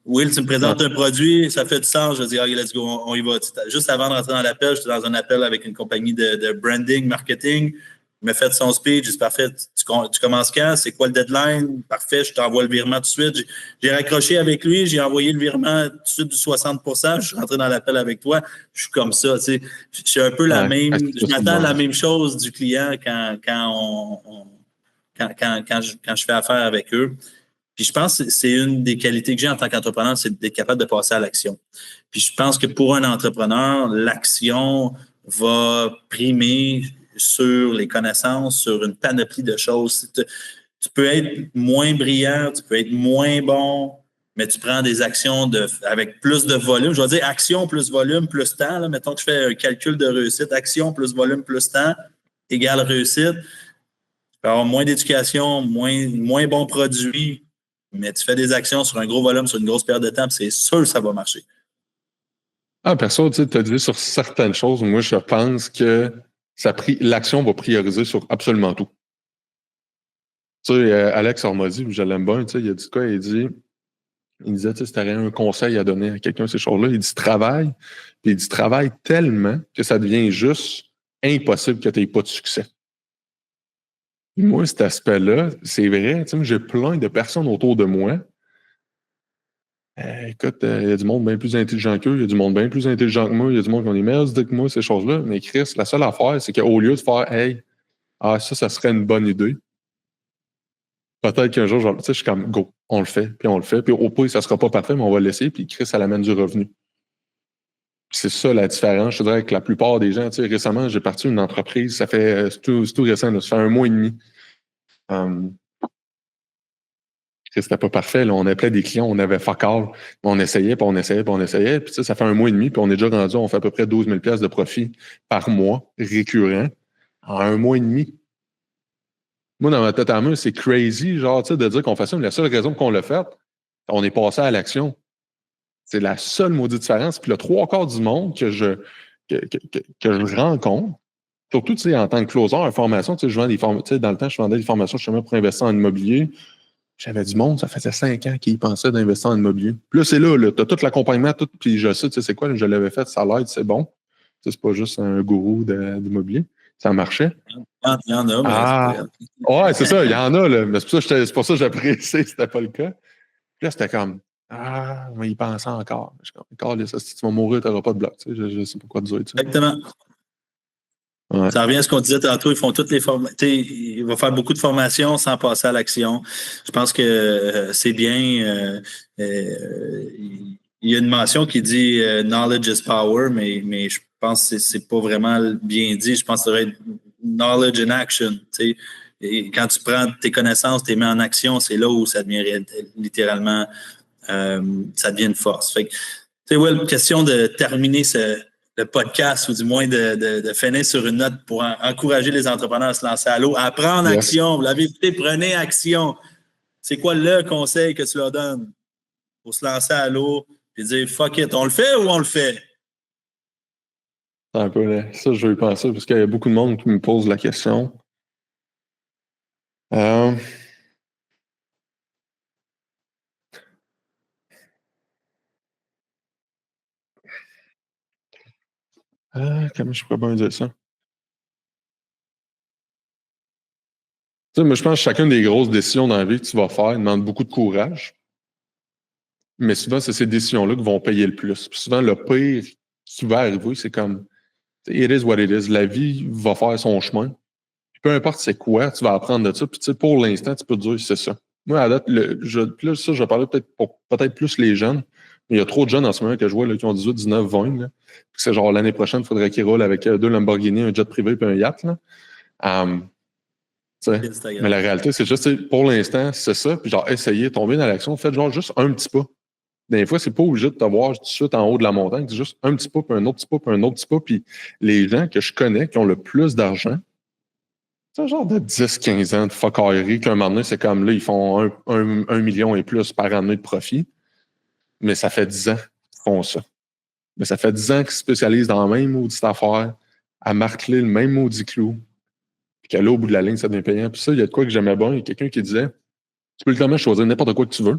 Will, tu me présentes un produit, ça fait du sens, je dis, OK, let's go, on y va. Juste avant de rentrer dans l'appel, j'étais dans un appel avec une compagnie de branding, marketing. Il m'a fait son speech, c'est parfait. Tu commences quand? C'est quoi le deadline? Parfait, je t'envoie le virement tout de suite. J'ai raccroché avec lui, j'ai envoyé le virement tout de suite du 60%. Je suis rentré dans l'appel avec toi. Je suis comme ça. Je suis un peu la même. Je m'attends à la même chose du client quand je fais affaire avec eux. Puis je pense que c'est une des qualités que j'ai en tant qu'entrepreneur, c'est d'être capable de passer à l'action. Puis je pense que pour un entrepreneur, l'action va primer sur les connaissances, sur une panoplie de choses. Tu peux être moins brillant, tu peux être moins bon, mais tu prends des actions avec plus de volume. Je vais dire action plus volume plus temps. Là. Mettons que je fais un calcul de réussite. Action plus volume plus temps égale réussite. Tu peux avoir moins d'éducation, moins bons produits, mais tu fais des actions sur un gros volume, sur une grosse période de temps, puis c'est sûr que ça va marcher. Perso, tu as dit sur certaines choses, moi, je pense que l'action va prioriser sur absolument tout. Tu sais, Alex Hormozy, je l'aime bien, tu sais, il a dit quoi? Il disait, tu sais, si tu aurais un conseil à donner à quelqu'un, ces choses-là, il dit travaille, puis il dit travaille tellement que ça devient juste impossible que tu n'aies pas de succès. Et moi, cet aspect-là, c'est vrai, tu sais, j'ai plein de personnes autour de moi Écoute, il y a du monde bien plus intelligent qu'eux, il y a du monde bien plus intelligent que moi, il y a du monde qui ont des meilleures idées que moi, ces choses-là. Mais Chris, la seule affaire, c'est qu'au lieu de faire hey, ça serait une bonne idée. Peut-être qu'un jour, genre, tu sais, je suis comme go, on le fait, puis au pire, ça sera pas parfait, mais on va le laisser, puis Chris, ça l'amène du revenu. Puis c'est ça la différence, je te dirais, que la plupart des gens, tu sais, récemment, j'ai parti une entreprise, ça fait, c'est tout récent, là, ça fait 1 mois et demi. C'était pas parfait. Là. On appelait des clients, on avait fuck all. On essayait, puis on essayait, puis on essayait. Puis ça fait 1 mois et demi, puis on est déjà rendu, on fait à peu près 12 000 $ de profit par mois, récurrent, en 1 mois et demi. Moi, dans ma tête à main, c'est crazy, genre, tu sais, de dire qu'on fait ça. Mais la seule raison qu'on l'a fait, on est passé à l'action. C'est la seule maudite différence. Puis le 3/4 du monde que je rencontre, surtout, tu sais, en tant que closer en formation, tu sais, je vends des formations, tu sais, dans le temps, je vendais des formations justement pour investir en immobilier. J'avais du monde, ça faisait 5 ans qu'ils pensaient d'investir en immobilier. Puis là, c'est là tu as tout l'accompagnement, tout, puis je sais, tu sais, c'est quoi, je l'avais fait, ça l'aide, c'est bon. C'est pas juste un gourou d'immobilier. Ça marchait. Il y en a, mais ouais, c'est ça, il y en a, là. Mais c'est pour ça que j'appréciais, c'était pas le cas. Puis là, c'était comme, mais il pensait encore. Je suis comme, si tu vas mourir, tu n'auras pas de bloc. Tu sais, je sais pas quoi te dire. Tu sais. Exactement. Ouais. Ça revient à ce qu'on disait tantôt, ils font toutes les formations. Il va faire beaucoup de formations sans passer à l'action. Je pense que c'est bien. Il y a une mention qui dit knowledge is power, mais je pense que c'est pas vraiment bien dit. Je pense que ça devrait être knowledge in action. Et quand tu prends tes connaissances, tu les mets en action, c'est là où ça devient littéralement ça devient une force. Fait que, Will, question de terminer le podcast, ou du moins de finir sur une note pour encourager les entrepreneurs à se lancer à l'eau, à prendre action. Vous l'avez écouté, prenez action. C'est quoi le conseil que tu leur donnes pour se lancer à l'eau et dire fuck it, on le fait ou on le fait? C'est un peu là. Ça, je vais y penser parce qu'il y a beaucoup de monde qui me pose la question. Comment je pourrais bien dire ça? Tu sais, moi, je pense que chacune des grosses décisions dans la vie que tu vas faire demande beaucoup de courage. Mais souvent, c'est ces décisions-là qui vont payer le plus. Puis souvent, le pire qui va arriver, c'est comme it is what it is. La vie va faire son chemin. Puis peu importe c'est quoi, tu vas apprendre de ça. Puis tu sais, pour l'instant, tu peux te dire c'est ça. Moi, à date, là, ça, je vais parler peut-être pour peut-être plus les jeunes. Mais il y a trop de jeunes en ce moment que je vois là, qui ont 18, 19, 20. Là. C'est genre l'année prochaine, il faudrait qu'ils roulent avec 2 Lamborghini, un jet privé et un yacht. Là. Mais la réalité, c'est juste, pour l'instant, c'est ça. Puis genre, essayez, tomber dans l'action, faites genre juste un petit pas. Des fois, c'est pas obligé de te voir tout de suite en haut de la montagne. C'est juste un petit pas, puis un autre petit pas, puis un autre petit pas. Puis les gens que je connais qui ont le plus d'argent, c'est un genre de 10-15 ans de fuckerie qu'un moment donné, c'est comme là, ils font 1 million et plus par année de profit. Mais ça fait 10 ans qu'ils font ça. Mais ça fait 10 ans qu'ils se spécialisent dans la même maudite affaire, à marteler le même maudit clou. Puis qu'à là, au bout de la ligne, ça devient payant. Puis ça, il y a de quoi que j'aimais bien. Il y a quelqu'un qui disait, tu peux littéralement choisir n'importe quoi que tu veux.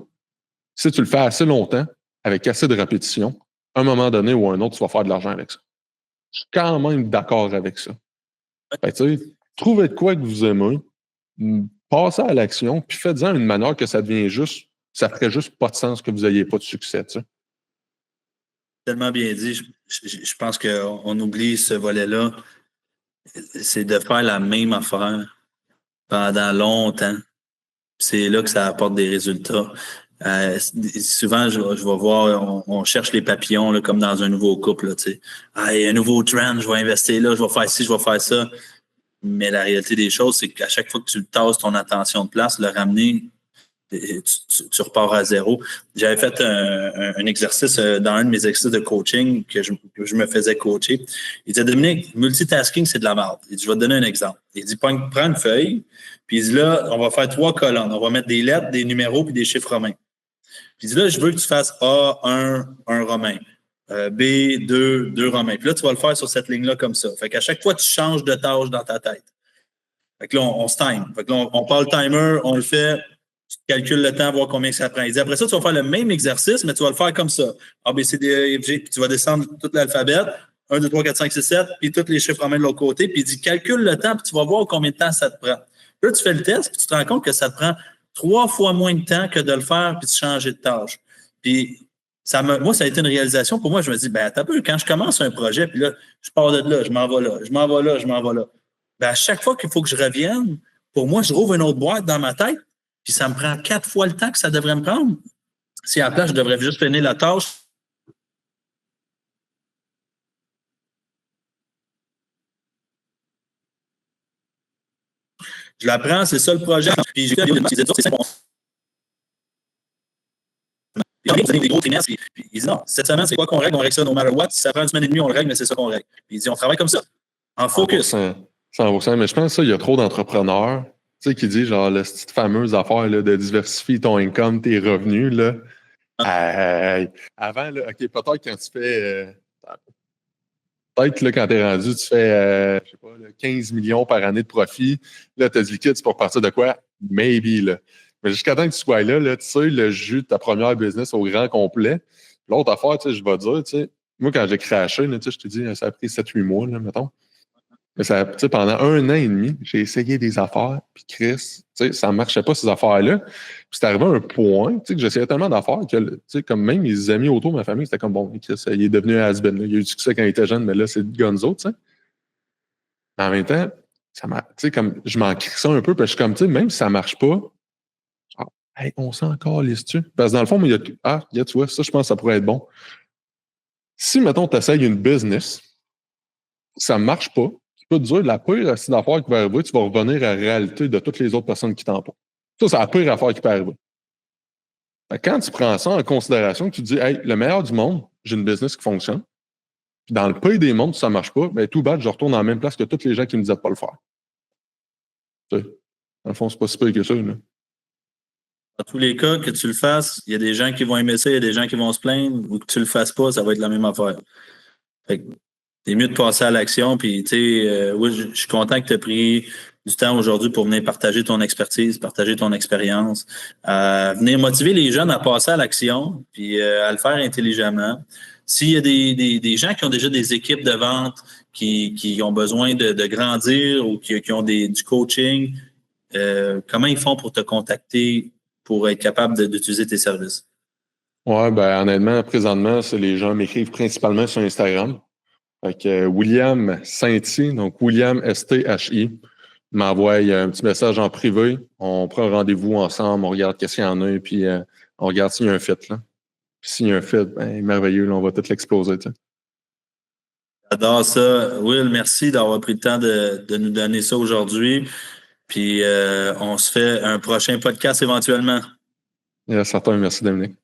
Si tu le fais assez longtemps, avec assez de répétition, à un moment donné ou à un autre, tu vas faire de l'argent avec ça. Je suis quand même d'accord avec ça. Fait que, trouvez de quoi que vous aimez, passez à l'action, puis faites-en une manière que ça devient juste, ça ferait juste pas de sens que vous n'ayez pas de succès. T'sais. Tellement bien dit. Je pense qu'on oublie ce volet-là. C'est de faire la même affaire pendant longtemps. C'est là que ça apporte des résultats. Souvent, je vais voir, on cherche les papillons là, comme dans un nouveau couple. Là, il y a un nouveau trend, je vais investir là, je vais faire ci, je vais faire ça. Mais la réalité des choses, c'est qu'à chaque fois que tu tasses ton attention de place, le ramener, tu repars à zéro. J'avais fait un exercice dans un de mes exercices de coaching que je me faisais coacher. Il disait, Dominique, multitasking, c'est de la merde. Il dit, je vais te donner un exemple. Il dit, prends une feuille, puis il dit, là, on va faire 3 colonnes. On va mettre des lettres, des numéros, puis des chiffres romains. Puis il dit, là, je veux que tu fasses A1, 1 romain. B, 2 romains. Puis là, tu vas le faire sur cette ligne-là comme ça. Fait qu'à chaque fois, tu changes de tâche dans ta tête. Fait que là, on se time. Fait que là, on parle le timer, on le fait, tu calcules le temps, voir combien ça prend. Il dit, après ça, tu vas faire le même exercice, mais tu vas le faire comme ça. A, B, C, D, E, F, G, puis tu vas descendre tout l'alphabet. 1, 2, 3, 4, 5, 6, 7, puis tous les chiffres romains de l'autre côté. Puis il dit, calcule le temps, puis tu vas voir combien de temps ça te prend. Là, tu fais le test, puis tu te rends compte que ça te prend 3 fois moins de temps que de le faire, puis de changer de tâche. Puis, moi, ça a été une réalisation. Pour moi, je me dis, ben, attends un peu, quand je commence un projet, puis là, je pars de là, je m'en vais là, je m'en vais là, je m'en vais là. Ben, à chaque fois qu'il faut que je revienne, pour moi, je rouvre une autre boîte dans ma tête, puis ça me prend 4 fois le temps que ça devrait me prendre. Si à la place, je devrais juste finir la tâche. Je la prends, c'est ça le projet. Puis j'ai dit, c'est bon. Ils ont des gros trimestres. Puis ils disent non, cette semaine, c'est quoi qu'on règle? On règle ça no matter what. Si ça prend une semaine et demie, on le règle, mais c'est ça qu'on règle. Puis ils disent, on travaille comme ça, en focus. 100%. Mais je pense que ça, il y a trop d'entrepreneurs qui disent genre cette fameuse affaire là, de diversifier ton income, tes revenus. Là. Avant, là, OK, peut-être quand tu fais. Peut-être là, quand tu es rendu, tu fais je sais pas, là, 15 millions par année de profit. Là, tu as du liquide, c'est pour partir de quoi? Maybe. Là. Mais jusqu'à temps que tu sois là, tu sais, le jus de ta première business au grand complet. L'autre affaire, je vais dire, moi, quand j'ai crashé, là, je te dis, ça a pris 7-8 mois, là, mettons. Mais ça, pendant 1 an et demi, j'ai essayé des affaires, puis Chris, ça ne marchait pas, ces affaires-là. Puis c'est arrivé à un point, que j'essayais tellement d'affaires que, comme même mes amis autour de ma famille, c'était comme, bon, Chris, il est devenu un has-been. Il a eu du succès quand il était jeune, mais là, c'est gonzo, tu sais. Mais en même temps, comme, je m'en crisse un peu, parce que je suis comme, même si ça ne marche pas, hey, on s'en encore tu parce que dans le fond, tu vois, ça, je pense que ça pourrait être bon. Si, mettons, tu essayes une business, ça ne marche pas, tu peux te dire la pire d'affaires qui va arriver, tu vas revenir à la réalité de toutes les autres personnes qui t'emportent. Ça, c'est la pire affaire qui peut arriver. Quand tu prends ça en considération, que tu te dis, hey, le meilleur du monde, j'ai une business qui fonctionne, puis dans le pire des mondes, si ça ne marche pas, ben, tout bad, je retourne dans la même place que tous les gens qui me disaient de ne pas le faire. Tu sais, dans le fond, c'est pas si pire que ça. Là. Dans tous les cas, que tu le fasses, il y a des gens qui vont aimer ça, il y a des gens qui vont se plaindre, ou que tu le fasses pas, ça va être la même affaire. Fait que c'est mieux de passer à l'action. Puis, tu sais, oui, je suis content que tu aies pris du temps aujourd'hui pour venir partager ton expertise, partager ton expérience, venir motiver les jeunes à passer à l'action, puis à le faire intelligemment. S'il y a des gens qui ont déjà des équipes de vente qui ont besoin de grandir ou qui ont du coaching, comment ils font pour te contacter pour être capable d'utiliser tes services? Ouais, ben honnêtement, présentement, les gens m'écrivent principalement sur Instagram. Fait que William Sainty, donc William STHI, m'envoie un petit message en privé. On prend un rendez-vous ensemble, on regarde qu'est-ce qu'il y en a, puis on regarde s'il y a un fit. Là. Puis s'il y a un fit, ben, merveilleux, là, on va tout l'exploser. J'adore ça. Will, merci d'avoir pris le temps de nous donner ça aujourd'hui. Puis on se fait un prochain podcast éventuellement. Certain, merci Dominique.